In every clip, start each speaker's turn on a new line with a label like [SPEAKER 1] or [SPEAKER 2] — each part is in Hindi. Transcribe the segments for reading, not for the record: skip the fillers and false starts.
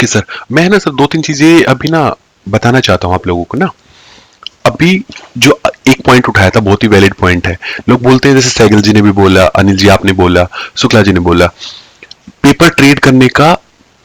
[SPEAKER 1] ओके सर, मैं ना सर 2-3 चीज़ें अभी ना बताना चाहता हूँ आप लोगों को ना। अभी जो एक पॉइंट उठाया था बहुत ही वैलिड पॉइंट है। लोग बोलते हैं, जैसे सैगल जी ने भी बोला, अनिल जी आपने बोला, शुक्ला जी ने बोला, पेपर ट्रेड करने का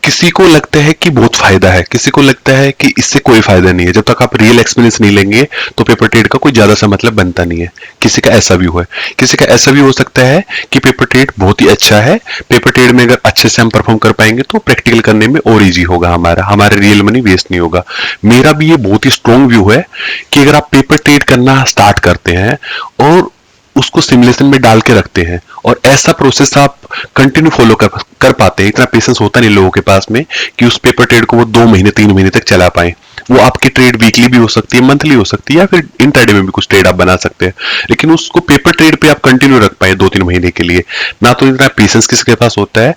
[SPEAKER 1] किसी को लगता है कि बहुत फायदा है, किसी को लगता है कि इससे कोई फायदा नहीं है। जब तक आप रियल एक्सपीरियंस नहीं लेंगे तो पेपर ट्रेड का कोई ज्यादा सा मतलब बनता नहीं है। किसी का ऐसा भी हुआ है, किसी का ऐसा भी हो सकता है कि पेपर ट्रेड बहुत ही अच्छा है, पेपर ट्रेड में अगर अच्छे से हम परफॉर्म कर पाएंगे तो प्रैक्टिकल करने में और इजी होगा, हमारा हमारे रियल मनी वेस्ट नहीं होगा। मेरा भी ये बहुत ही स्ट्रॉन्ग व्यू है कि अगर आप पेपर ट्रेड करना स्टार्ट करते हैं और उसको सिमुलेशन में डाल के रखते हैं और ऐसा प्रोसेस आप कंटिन्यू फॉलो कर पाते हैं, इतना पेशेंस होता नहीं लोगों के पास में कि उस पेपर ट्रेड को वो 2 महीने 3 महीने तक चला पाए। वो आपकी ट्रेड वीकली भी हो सकती है, मंथली हो सकती है, या फिर इंट्राडे में भी कुछ ट्रेड आप बना सकते हैं, लेकिन उसको पेपर ट्रेड पे आप कंटिन्यू रख पाए 2-3 महीने के लिए। ना तो इतना पेशेंस किसी के पास होता है,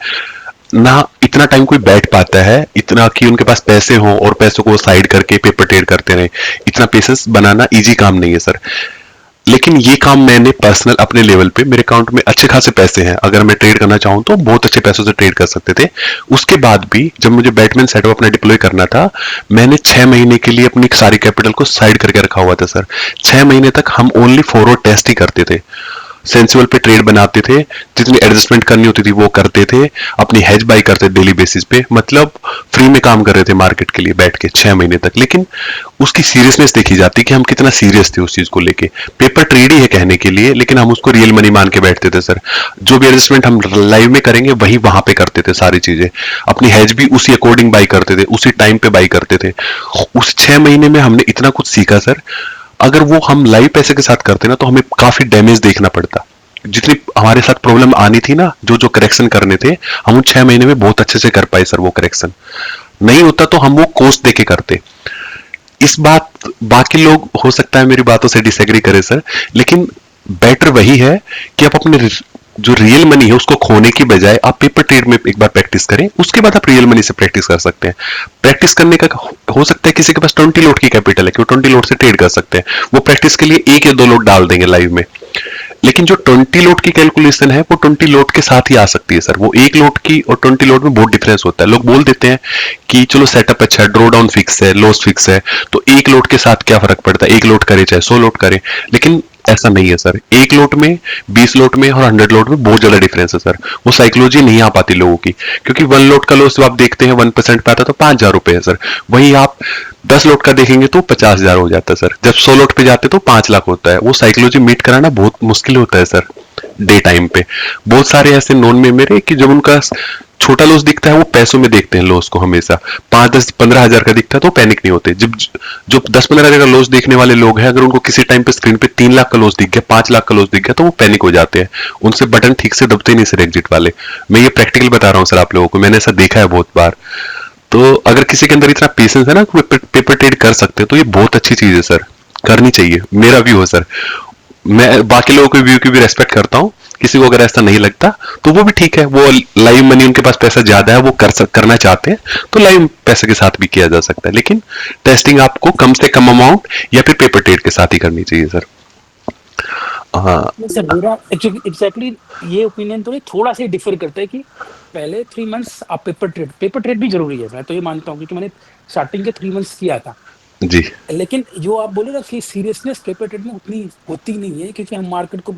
[SPEAKER 1] ना इतना टाइम कोई बैठ पाता है, इतना कि उनके पास पैसे हों और पैसों को साइड करके पेपर ट्रेड करते रहे। इतना पेशेंस बनाना इजी काम नहीं है सर। लेकिन ये काम मैंने पर्सनल अपने लेवल पे, मेरे अकाउंट में अच्छे खासे पैसे हैं, अगर मैं ट्रेड करना चाहूँ तो बहुत अच्छे पैसों से ट्रेड कर सकते थे। उसके बाद भी जब मुझे बैटमैन सेटअप अपना डिप्लॉय करना था, मैंने 6 महीने के लिए अपनी सारी कैपिटल को साइड करके रखा हुआ था सर। 6 महीने तक हम ओनली फॉरवर्ड टेस्ट ही करते थे, सेंसिबल पे ट्रेड बनाते थे, जितनी एडजस्टमेंट करनी होती थी वो करते थे, अपनी हेज बाई करते डेली बेसिस पे, मतलब फ्री में काम कर रहे थे मार्केट के लिए बैठ के 6 महीने तक। लेकिन उसकी सीरियसनेस देखी जाती कि हम कितना सीरियस थे उस चीज को लेके। पेपर ट्रेड ही है कहने के लिए, लेकिन हम उसको रियल मनी मान के बैठते थे सर। जो भी एडजस्टमेंट हम लाइव में करेंगे वही वहां पे करते थे, सारी चीजें अपनी हेज भी उसी अकॉर्डिंग बाई करते थे, उसी टाइम पे बाई करते थे। उस 6 महीने में हमने इतना कुछ सीखा सर। अगर वो हम लाइव पैसे के साथ करते ना तो हमें काफी डैमेज देखना पड़ता। जितनी हमारे साथ प्रॉब्लम आनी थी ना, जो जो करेक्शन करने थे, हम उन 6 महीने में बहुत अच्छे से कर पाए सर। वो करेक्शन नहीं होता तो हम वो कोस्ट देके करते। इस बात, बाकी लोग हो सकता है मेरी बातों से डिसएग्री करें सर, लेकिन बेटर वही है कि आप अपने जो रियल मनी है उसको खोने की बजाय आप पेपर ट्रेड में एक बार प्रैक्टिस करें, उसके बाद आप रियल मनी से प्रैक्टिस कर सकते हैं। प्रैक्टिस करने का हो सकता है किसी के पास 20 लोट की कैपिटल है कि वो 20 लोट से ट्रेड कर सकते हैं, वो प्रैक्टिस के लिए 1 या 2 लोट डाल देंगे लाइव में। लेकिन जो 20 लोट की कैलकुलेशन है वो 20 लोट के साथ ही आ सकती है सर। वो 1 लोट की और 20 लोट में बहुत डिफरेंस होता है। लोग बोल देते हैं कि चलो सेटअप अच्छा है, ड्रॉ डाउन फिक्स है, लॉस फिक्स है, तो 1 लोट के साथ क्या फर्क पड़ता है, 1 लोट करे चाहे 100 लोट करे। लेकिन ऐसा नहीं है सर। 1 लोट में, 20 लोट में और 100 लोट में बहुत ज्यादा डिफरेंस है सर। वो साइकोलॉजी नहीं आ पाती लोगों की, क्योंकि 1 लोट का लॉस आप देखते हैं 1% पे आता तो 5,000 रुपए है सर। वहीं आप 10 लोट का देखेंगे तो 50,000 हो जाता है सर। जब 100 लोट पे जाते तो 5 लाख होता है। वो साइकोलॉजी मीट कराना बहुत मुश्किल होता है सर डे टाइम पे। बहुत सारे ऐसे नॉन में मेरे कि जब उनका छोटा लॉस दिखता है वो पैसों में देखते हैं लॉस को हमेशा। 5-10-15 हजार का दिखता है तो पैनिक नहीं होते। जब जो 10-15 हजार का लॉस देखने वाले लोग हैं, अगर उनको किसी टाइम पे स्क्रीन पे 3 लाख का लॉस दिख गया, 5 लाख का लॉस दिख गया, तो वो पैनिक हो जाते हैं। उनसे बटन ठीक से दबते नहीं सर एग्जिट वाले। मैं ये प्रैक्टिकल बता रहा हूँ सर आप लोगों को, मैंने ऐसा देखा है बहुत बार। तो अगर किसी के अंदर इतना पेशेंस है ना कि पेपर ट्रेड कर सकते हैं तो ये बहुत अच्छी चीज है सर, करनी चाहिए। मेरा व्यू है सर। मैं बाकी लोगों के व्यू की भी रेस्पेक्ट करता हूँ। किसी को अगर ऐसा नहीं लगता तो वो भी ठीक है, वो लाइव मनी उनके पास पैसा ज्यादा है, वो करना चाहते हैं तो लाइव पैसे के साथ भी किया जा सकता है। लेकिन टेस्टिंग आपको कम से कम अमाउंट या फिर पेपर ट्रेड के साथ ही करनी चाहिए सर। हाँ।
[SPEAKER 2] नहीं सर, मेरा एक्चुअली एग्जैक्टली ये ओपिनियन तो नहीं, थोड़ा सा डिफर करता है कि पहले 3 मंथ्स आप पेपर ट्रेड भी जरूरी है, मैं तो ये मानता हूँ, क्योंकि मैंने स्टार्टिंग के 3 मंथ्स किया था।
[SPEAKER 1] जी।
[SPEAKER 2] लेकिन जो आप बोले ना कि सीरियसनेस पेपर ट्रेड में उतनी होती नहीं है, क्योंकि हम मार्केट को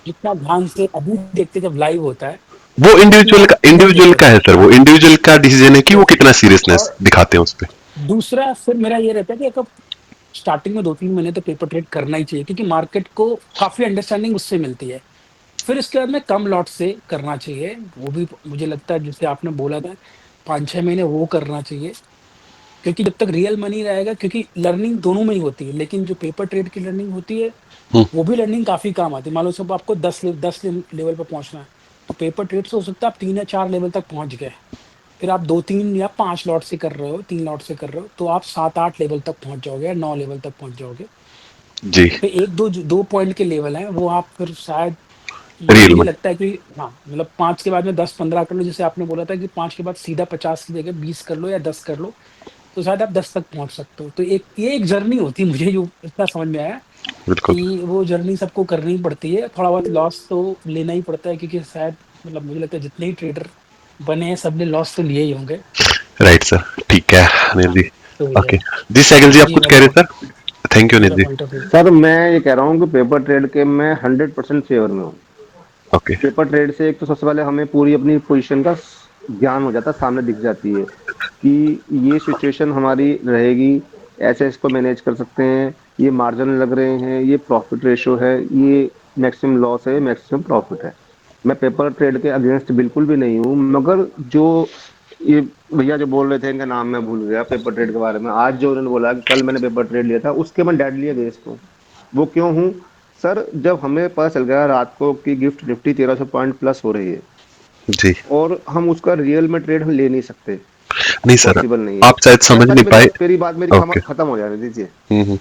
[SPEAKER 2] जितना ध्यान से अभी देखते हैं जब लाइव होता है,
[SPEAKER 1] वो
[SPEAKER 2] उतना नहीं
[SPEAKER 1] इंडिविजुअल
[SPEAKER 2] देखते
[SPEAKER 1] का
[SPEAKER 2] थे।
[SPEAKER 1] है सर, वो इंडिविजुअल का डिसीजन है कि वो
[SPEAKER 2] तो
[SPEAKER 1] कितना सीरियसनेस
[SPEAKER 2] और
[SPEAKER 1] दिखाते हैं उस पर।
[SPEAKER 2] दूसरा फिर मेरा ये रहता है कि अगर स्टार्टिंग में 2-3 महीने तो पेपर ट्रेड करना ही चाहिए, क्योंकि मार्केट को काफी अंडरस्टैंडिंग उससे मिलती है। फिर इसके बाद में कम लॉट से करना चाहिए, वो भी मुझे लगता है जैसे आपने बोला था 5-6 महीने वो करना चाहिए, क्योंकि जब तक रियल मनी रहेगा, क्योंकि लर्निंग दोनों में ही होती है, लेकिन जो पेपर ट्रेड की लर्निंग होती है
[SPEAKER 1] हम्म।
[SPEAKER 2] वो भी लर्निंग काफी काम आती है। मान लो सब आपको 10 लेवल पर पहुंचना है, तो पेपर ट्रेड से हो सकता है आप 3 या 4 लेवल तक पहुंच गए। फिर आप 2-3 या 5 लॉट से कर रहे हो, 3 लॉट से कर रहे हो, तो आप 7-8 लेवल तक पहुंच जाओगे या 9 लेवल तक पहुंच जाओगे।
[SPEAKER 1] जी।
[SPEAKER 2] फिर एक दो दो पॉइंट के लेवल हैं वो आप फिर शायद,
[SPEAKER 1] रियल
[SPEAKER 2] मुझे
[SPEAKER 1] में।
[SPEAKER 2] लगता है कि हाँ, मतलब 5 के बाद में 10-15 कर लो, जैसे आपने बोला था कि 5 के बाद सीधा 50 की जगह 20 कर लो या 10 कर लो, तो शायद आप 10 तक पहुंच सकते हो। तो ये एक जर्नी होती है, मुझे जो इतना समझ में आया
[SPEAKER 1] बिल्कुल।
[SPEAKER 2] कि वो जर्नी सबको करनी पड़ती है। थोड़ा बहुत लॉस तो लेना ही पड़ता है, क्योंकि शायद मतलब मुझे लगता है जितने ही ट्रेडर बने हैं सबने लॉस तो लिए ही होंगे।
[SPEAKER 1] राइट सर, ठीक है अनिल जी।
[SPEAKER 2] तो ये
[SPEAKER 1] ओके
[SPEAKER 2] है।
[SPEAKER 1] जी, सैगल जी आप
[SPEAKER 2] ये
[SPEAKER 1] कुछ
[SPEAKER 2] मेरा
[SPEAKER 1] कह रहे
[SPEAKER 2] point,
[SPEAKER 1] sir? Thank you Anil
[SPEAKER 2] Mehra
[SPEAKER 1] ji.
[SPEAKER 2] Point of view.
[SPEAKER 3] Sir मैं ये कह रहा हूँ कि पेपर ट्रेड के मैं 100% फेवर में हूँ।
[SPEAKER 1] ओके।
[SPEAKER 3] पेपर ट्रेड से एक तो सबसे पहले हमें पूरी अपनी पोजीशन का ज्ञान हो जाता है, सामने दिख जाती है कि ये सिचुएशन हमारी रहेगी, ऐसे इसको मैनेज कर सकते हैं, ये मार्जिन लग रहे हैं, ये प्रॉफिट रेशो है, ये मैक्सिमम लॉस है, मैक्सिमम प्रॉफिट है। मैं पेपर ट्रेड के अगेंस्ट बिल्कुल भी नहीं हूँ, मगर जो ये भैया जो बोल रहे थे, इनका नाम मैं भूल गया, पेपर ट्रेड के बारे में आज जो उन्होंने बोला कि कल मैंने पेपर ट्रेड लिया था, उसके मैं डेडली अगेंस्ट हूँ। वो क्यों हूँ सर? जब हमें पता चल गया रात को कि गिफ्ट निफ्टी 1300 पॉइंट प्लस हो रही है
[SPEAKER 1] जी।
[SPEAKER 3] और हम उसका रियल में ट्रेड हम ले नहीं सकते,
[SPEAKER 1] नहीं सर,
[SPEAKER 3] पॉसिबल नहीं है।
[SPEAKER 1] आप शायद समझ
[SPEAKER 3] ऐसा
[SPEAKER 1] नहीं
[SPEAKER 3] नहीं, मेरी
[SPEAKER 1] पाए।
[SPEAKER 3] मेरी बात मेरी
[SPEAKER 1] ओके।
[SPEAKER 3] खत्म हो जाने दीजिए।
[SPEAKER 1] हम्म।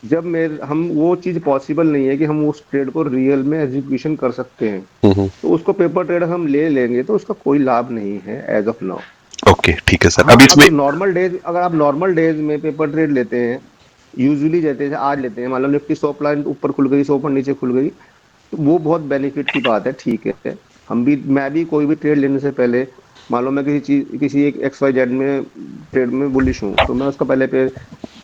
[SPEAKER 3] जब मेरे हम वो चीज पॉसिबल नहीं है कि हम उस ट्रेड को रियल में एग्जीक्यूशन कर सकते हैं,
[SPEAKER 1] हम्म।
[SPEAKER 3] तो उसको पेपर ट्रेड हम ले लेंगे तो उसका कोई लाभ नहीं है एज ऑफ नाउ।
[SPEAKER 1] ओके ठीक है सर, अब
[SPEAKER 3] हाँ,
[SPEAKER 1] इसमें।
[SPEAKER 3] अगर नॉर्मल डेज, अगर आप नॉर्मल डेज में पेपर ट्रेड लेते हैं, यूजुअली जैसे आज लेते हैं, मान लो निफ्टी 100 पॉइंट ऊपर खुल गई, 100 पॉइंट नीचे खुल गई, तो वो बहुत बेनिफिट की बात है, ठीक है। हम भी, मैं भी कोई भी ट्रेड लेने से पहले, मान लो मैं किसी चीज, किसी एक एक्स वाई जेड में ट्रेड में बुलिश हूँ, तो मैं उसका पहले पे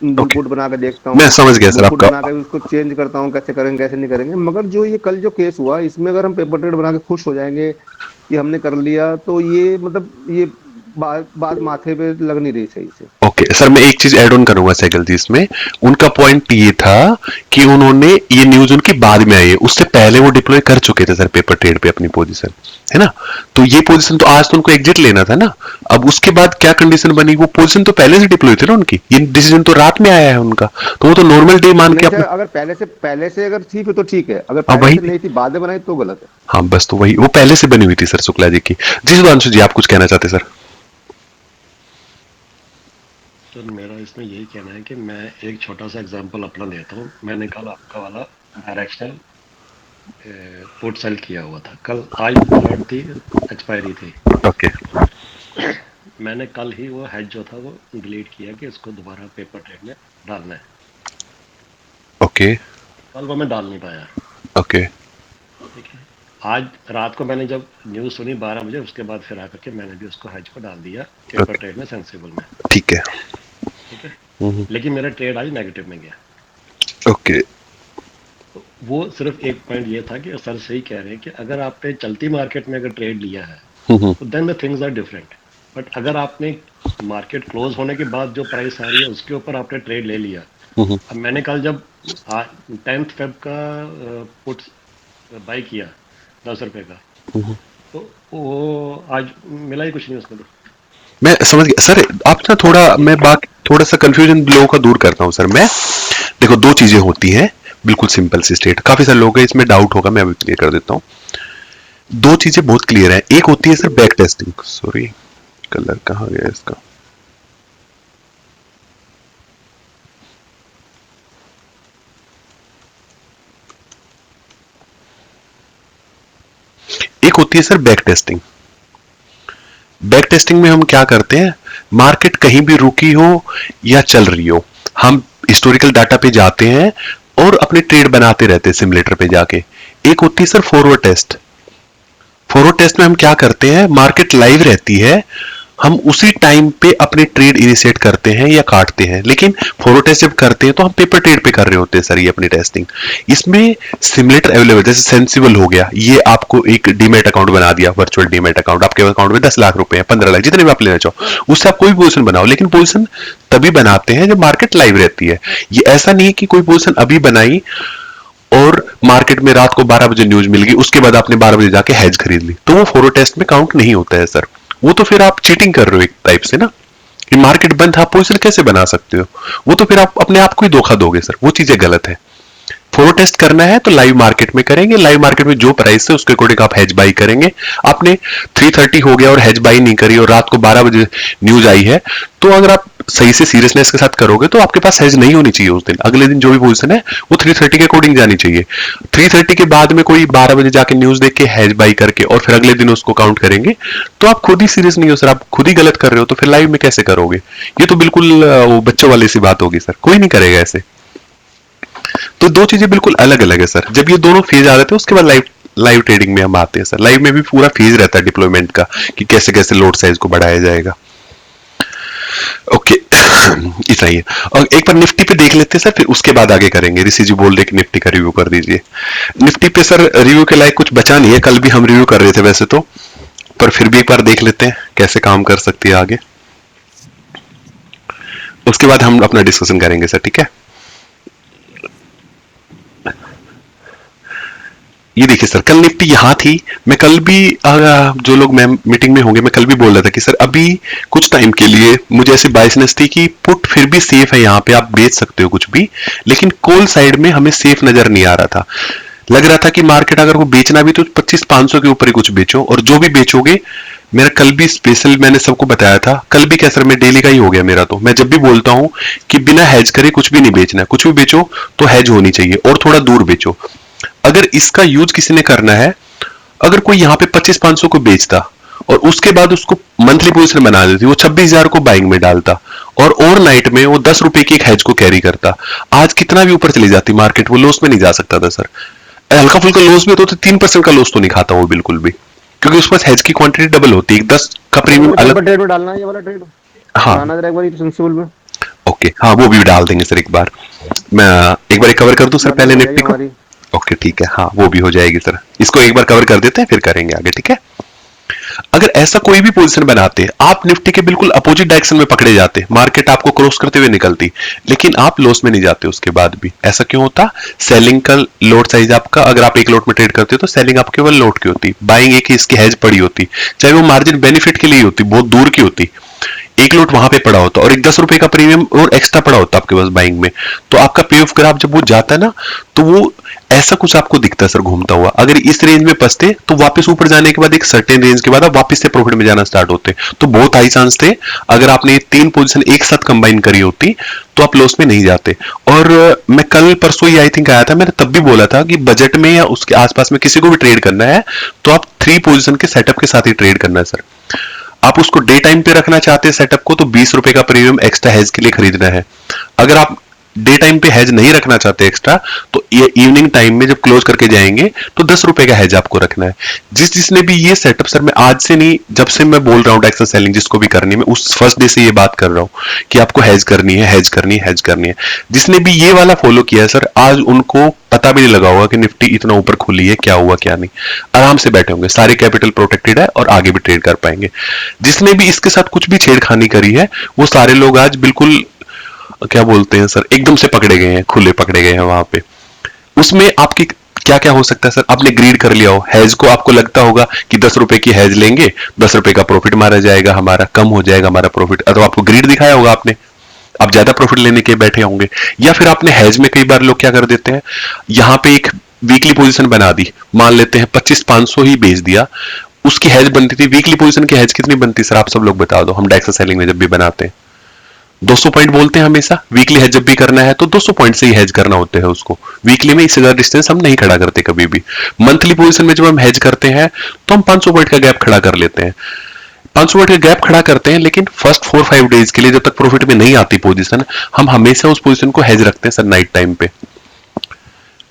[SPEAKER 3] बुल
[SPEAKER 1] ओके,
[SPEAKER 3] पुट बना के देखता
[SPEAKER 1] मैं
[SPEAKER 3] हूँ,
[SPEAKER 1] समझ गया सर
[SPEAKER 3] बुल पुट
[SPEAKER 1] आपका।
[SPEAKER 3] बना के उसको चेंज करता हूँ, कैसे करेंगे कैसे नहीं करेंगे। मगर जो ये कल जो केस हुआ, इसमें अगर हम पेपर ट्रेड बना के खुश हो जाएंगे कि हमने कर लिया, तो ये मतलब ये बात बात माथे पे लग नहीं रही सही से।
[SPEAKER 1] ओके सर, मैं एक चीज ऐड ऑन करूंगा सैगल जी इसमें। उनका पॉइंट ये था कि उन्होंने ये न्यूज उनकी बाद में आई है, उससे पहले वो डिप्लॉय कर चुके थे सर पेपर ट्रेड पे अपनी पोजीशन, है ना? तो ये पोजीशन तो आज तो उनको एग्जिट लेना था ना। अब उसके बाद क्या कंडीशन बनी, वो पोजीशन तो पहले से डिप्लॉय थे ना उनकी, ये डिसीजन तो रात में आया है उनका, तो वो तो नॉर्मल डे मान के
[SPEAKER 3] नहीं सर,
[SPEAKER 1] अपना।
[SPEAKER 3] अगर पहले से अगर थी फिर तो ठीक है, अगर
[SPEAKER 1] अब
[SPEAKER 3] पहले
[SPEAKER 1] वही।
[SPEAKER 3] से नहीं थी बाद में बनाई तो गलत है।
[SPEAKER 1] हाँ बस, तो वही वो पहले से बनी हुई थी सर शुक्ला जी की। जी सुधांशु जी, आप कुछ कहना चाहते सर?
[SPEAKER 4] सर मेरा इसमें यही कहना है कि मैं एक छोटा सा एग्जांपल अपना देता हूँ। मैंने कल आपका वाला डायरेक्शनल पुट सेल किया हुआ था, कल आज अलर्ट थी, एक्सपायरी थी।
[SPEAKER 1] ओके।
[SPEAKER 4] मैंने कल ही वो हेड जो था वो डिलीट किया कि इसको दोबारा पेपर ट्रेड में डालना है।
[SPEAKER 1] ओके।
[SPEAKER 4] कल वो मैं डाल नहीं पाया,
[SPEAKER 1] ओके।
[SPEAKER 4] ठीक है। आज रात को मैंने जब न्यूज़ सुनी 12 बजे, उसके बाद फिर आकर के मैंने भी उसको हेज को डाल दिया पेपर
[SPEAKER 1] ओके
[SPEAKER 4] ट्रेड में, सेंसिबल में,
[SPEAKER 1] ठीक है।
[SPEAKER 4] ठीक है। लेकिन मेरा ट्रेड आज नेगेटिव में गया।
[SPEAKER 1] ओके।
[SPEAKER 4] तो वो सिर्फ एक पॉइंट ये था कि सर सही कह रहे हैं कि अगर आपने चलती मार्केट में अगर ट्रेड लिया है तो then the things are different. But अगर आपने मार्केट क्लोज होने के बाद जो प्राइस आ रही है उसके ऊपर आपने ट्रेड ले लिया। अब मैंने कल जब 10th फेब का पुट बाई किया 10 रुपए का, तो वो आज मिला ही कुछ नहीं उसमें तो।
[SPEAKER 1] मैं समझ गया सर, आप ना थोड़ा, मैं बात थोड़ा सा कंफ्यूजन लोगों का दूर करता हूँ सर मैं। देखो, दो चीजें होती हैं, बिल्कुल सिंपल सी स्टेट, काफी सारे लोगों का इसमें डाउट होगा, मैं अभी क्लियर कर देता हूँ। दो चीजें बहुत क्लियर है, एक होती है sir back testing, sorry colour कहाँ गया इसका। एक होती है sir back testing. Back testing में हम क्या करते हैं, मार्केट कहीं भी रुकी हो या चल रही हो, हम हिस्टोरिकल डाटा पे जाते हैं और अपने ट्रेड बनाते रहते हैं सिमुलेटर पे जाके। एक होती है sir forward test. Forward test में हम क्या करते हैं, मार्केट लाइव रहती है, हम उसी टाइम पे अपने ट्रेड इनिशिएट करते हैं या काटते हैं। लेकिन फॉरवर्ड टेस्ट जब करते हैं तो हम पेपर ट्रेड पे कर रहे होते हैं सर ये अपनी टेस्टिंग। इसमें सिमुलेटर अवेलेबल, जैसे सेंसिबल हो गया, ये आपको एक डीमेट अकाउंट बना दिया, वर्चुअल डीमेट अकाउंट, आपके अकाउंट में 10 लाख रुपए हैं, 15 लाख, जितने भी आप लेना चाहो, उससे आप कोई भी पोजीशन बनाओ। लेकिन पोजीशन तभी बनाते हैं जब मार्केट लाइव रहती है। ये ऐसा नहीं है कि कोई पोजीशन अभी बनाई और मार्केट में रात को 12 बजे न्यूज मिल गई, उसके बाद आपने 12 बजे जाके हेज खरीद ली, तो वो फॉरवर्ड टेस्ट में काउंट नहीं होता है सर। वो तो फिर आप चीटिंग कर रहे हो एक टाइप से ना, कि मार्केट बंद है, आप पोजीशन कैसे बना सकते हो? वो तो फिर आप अपने आप को ही धोखा दोगे सर, वो चीजें गलत है। फॉरवर्ड टेस्ट करना है तो लाइव मार्केट में करेंगे, लाइव मार्केट में जो प्राइस है उसके अकॉर्डिंग आप हेज बाई करेंगे। आपने 3:30 हो गया और हेज बाई नहीं करी और रात को 12 बजे न्यूज आई है, तो अगर आप सही से सीरियसनेस के साथ करोगे तो आपके पास हेज नहीं होनी चाहिए उस दिन। अगले दिन जो भी पोजीशन है वो 3:30 के अकॉर्डिंग जानी चाहिए। 3:30 के बाद में कोई 12 बजे जाके न्यूज देख के हेज बाई करके और फिर अगले दिन उसको काउंट करेंगे, तो आप खुद ही सीरियस नहीं हो सर, आप खुद ही गलत कर रहे हो, तो फिर लाइव में कैसे करोगे? ये तो बिल्कुल वो बच्चों वाली सी बात होगी सर, कोई नहीं करेगा ऐसे। तो दो चीजें बिल्कुल अलग अलग है सर। जब ये दोनों फेज आ जाते हैं उसके बाद लाइव लाइव ट्रेडिंग में हम आते हैं सर। लाइव में भी पूरा फेज रहता है डिप्लॉयमेंट का, कि कैसे कैसे लोड साइज को बढ़ाया जाएगा। ओके इतना ही है। और एक बार निफ्टी पे देख लेते हैं सर, फिर उसके बाद आगे करेंगे। ऋषि जी बोल रहे कि निफ्टी का रिव्यू कर दीजिए। निफ्टी पे सर रिव्यू के लायक कुछ बचा नहीं है, कल भी हम रिव्यू कर रहे थे वैसे तो, पर फिर भी एक बार देख लेते हैं कैसे काम कर सकती है आगे, उसके बाद हम अपना डिस्कशन करेंगे सर, ठीक है। ये देखिए सर, कल निफ्टी यहां थी। मैं कल भी जो लोग मैं मीटिंग में होंगे, मैं कल भी बोल रहा था कि सर अभी कुछ टाइम के लिए मुझे ऐसी बायसनेस थी कि पुट फिर भी सेफ है, यहाँ पे आप बेच सकते हो कुछ भी, लेकिन कॉल साइड में हमें सेफ नजर नहीं आ रहा था। लग रहा था कि मार्केट अगर वो बेचना भी तो 25-500 के ऊपर ही कुछ बेचो, और जो भी बेचोगे, मेरा कल भी स्पेशल मैंने सबको बताया था, कल भी क्या सर, मैं डेली का ही हो गया मेरा। तो मैं जब भी बोलता हूं कि बिना हेज करे कुछ भी नहीं बेचना है, कुछ भी बेचो तो हेज होनी चाहिए और थोड़ा दूर बेचो। अगर इसका यूज किसी ने करना है, अगर कोई यहाँ पे 25-500 को बेचता और उसके बाद उसको मंथली पोजीशन बना देती, वो 26,000 को बाइंग में डालता और ओवरनाइट में वो 10 रुपए की एक हेज को कैरी करता, आज कितना भी ऊपर चली जाती मार्केट, वो लॉस में नहीं जा सकता था सर। हल्का फुल्का लॉस भी होता तो 3% का लॉस तो नहीं खाता वो बिल्कुल भी, क्योंकि उसके पास हेज की क्वांटिटी डबल होती है, 10 का प्रीमियम अलग।
[SPEAKER 3] ट्रेड में डालना है ये वाला ट्रेड,
[SPEAKER 1] हाँ
[SPEAKER 3] बनाना जरा एक बार सेंसिबल में।
[SPEAKER 1] ओके, हाँ वो भी डाल देंगे सर एक बार। मैं एक बार कवर कर दूं सर
[SPEAKER 3] मदद
[SPEAKER 1] पहले
[SPEAKER 3] हो जाएगी
[SPEAKER 1] निफ्टी को।
[SPEAKER 3] हमारी।
[SPEAKER 1] ओके ठीक है, हाँ वो भी हो जाएगी सर, इसको एक बार कवर कर देते हैं फिर करेंगे आगे, ठीक है। अगर ऐसा कोई भी पोजीशन बनाते, आप निफ्टी के बिल्कुल अपोजिट डायरेक्शन में पकड़े जाते, मार्केट आपको क्रॉस करते हुए निकलती, लेकिन आप लॉस में नहीं जाते उसके बाद भी, ऐसा क्यों होता? सेलिंग का लोट साइज आपका, अगर आप एक लोट में ट्रेड करते हो तो सेलिंग आपके केवल लोट की होती, बाइंग एक ही इसकी हेज पड़ी होती, चाहे वो मार्जिन बेनिफिट के लिए होती, बहुत दूर की होती, एक लोट वहां पे पड़ा होता और एक 10 रुपए का प्रीमियम और एक्स्ट्रा पड़ा होता आपके पास बाइंग में, तो आपका पे ऑफ ग्राफ जब वो जाता है ना, तो वो ऐसा कुछ आपको दिखता है सर घूमता हुआ। अगर इस रेंज में फंसते तो वापस ऊपर जाने के बाद एक सर्टेन रेंज के बाद आप वापस से प्रॉफिट में जाना स्टार्ट होते, तो बहुत हाई चांस थे अगर आपने ये 3 पोजीशन एक साथ कंबाइन करी होती तो आप लॉस में नहीं जाते। और मैं कल परसों ही आई थिंक आया था, मैंने तब भी बोला था कि बजट में या उसके आसपास में किसी को भी ट्रेड करना है तो आप 3 पोजीशन के सेटअप के साथ ही ट्रेड करना है सर। आप उसको डे टाइम पे रखना चाहते हैं सेटअप को, तो 20 रुपए का प्रीमियम एक्स्ट्रा हेज के लिए खरीदना है। अगर आप डे टाइम पे हेज नहीं रखना चाहते एक्स्ट्रा, तो ये इवनिंग टाइम में जब क्लोज करके जाएंगे तो 10 रुपए का हेज आपको रखना है। जिसने भी ये सेटअप, सर मैं आज से नहीं, जब से मैं बोल रहा हूँ डायरेक्शन सेलिंग जिसको भी करनी है, मैं उस फर्स्ट डे से ये बात कर रहा हूँ कि आपको हेज करनी है, हेज करनी है, हेज करनी है। जिसने भी ये वाला फॉलो किया है सर, आज उनको पता भी नहीं लगा होगा कि निफ्टी इतना ऊपर खुली है, क्या हुआ क्या नहीं, आराम से बैठे होंगे, सारे कैपिटल प्रोटेक्टेड है और आगे भी ट्रेड कर पाएंगे। जिसने भी इसके साथ कुछ भी छेड़खानी करी है, वो सारे लोग आज बिल्कुल क्या बोलते हैं सर, एकदम से पकड़े गए हैं, खुले पकड़े गए हैं वहां पे। उसमें आपकी क्या क्या हो सकता है सर, आपने ग्रीड कर लिया हो हैज को, आपको लगता होगा कि 10 रुपए की हैज लेंगे, 10 रुपए का प्रॉफिट मारा जाएगा, हमारा कम हो जाएगा हमारा प्रॉफिट, तो आपको ग्रीड दिखाया होगा आपने, आप ज्यादा प्रॉफिट लेने के बैठे होंगे। या फिर आपने हैज में कई बार लोग क्या कर देते हैं, यहां पे एक वीकली पोजीशन बना दी, मान लेते हैं 25-500 ही बेच दिया, उसकी हैज बनती थी, वीकली पोजीशन की हैज कितनी बनती सर, आप सब लोग बता दो, हम डायरेक्शन सेलिंग में जब भी बनाते हैं 200 पॉइंट बोलते हैं हमेशा, वीकली हेज जब भी करना है तो 200 पॉइंट से ही हेज करना होता है उसको, वीकली में इससे ज्यादा डिस्टेंस हम नहीं खड़ा करते कभी भी। मंथली पोजीशन में जब हम हेज करते हैं तो हम 500 पॉइंट का गैप खड़ा कर लेते हैं, 500 पॉइंट का गैप खड़ा करते हैं, लेकिन फर्स्ट 4-5 डेज के लिए जब तक प्रॉफिट में नहीं आती पोजीशन, हम हमेशा उस पोजीशन को हेज रखते हैं सर नाइट टाइम पे।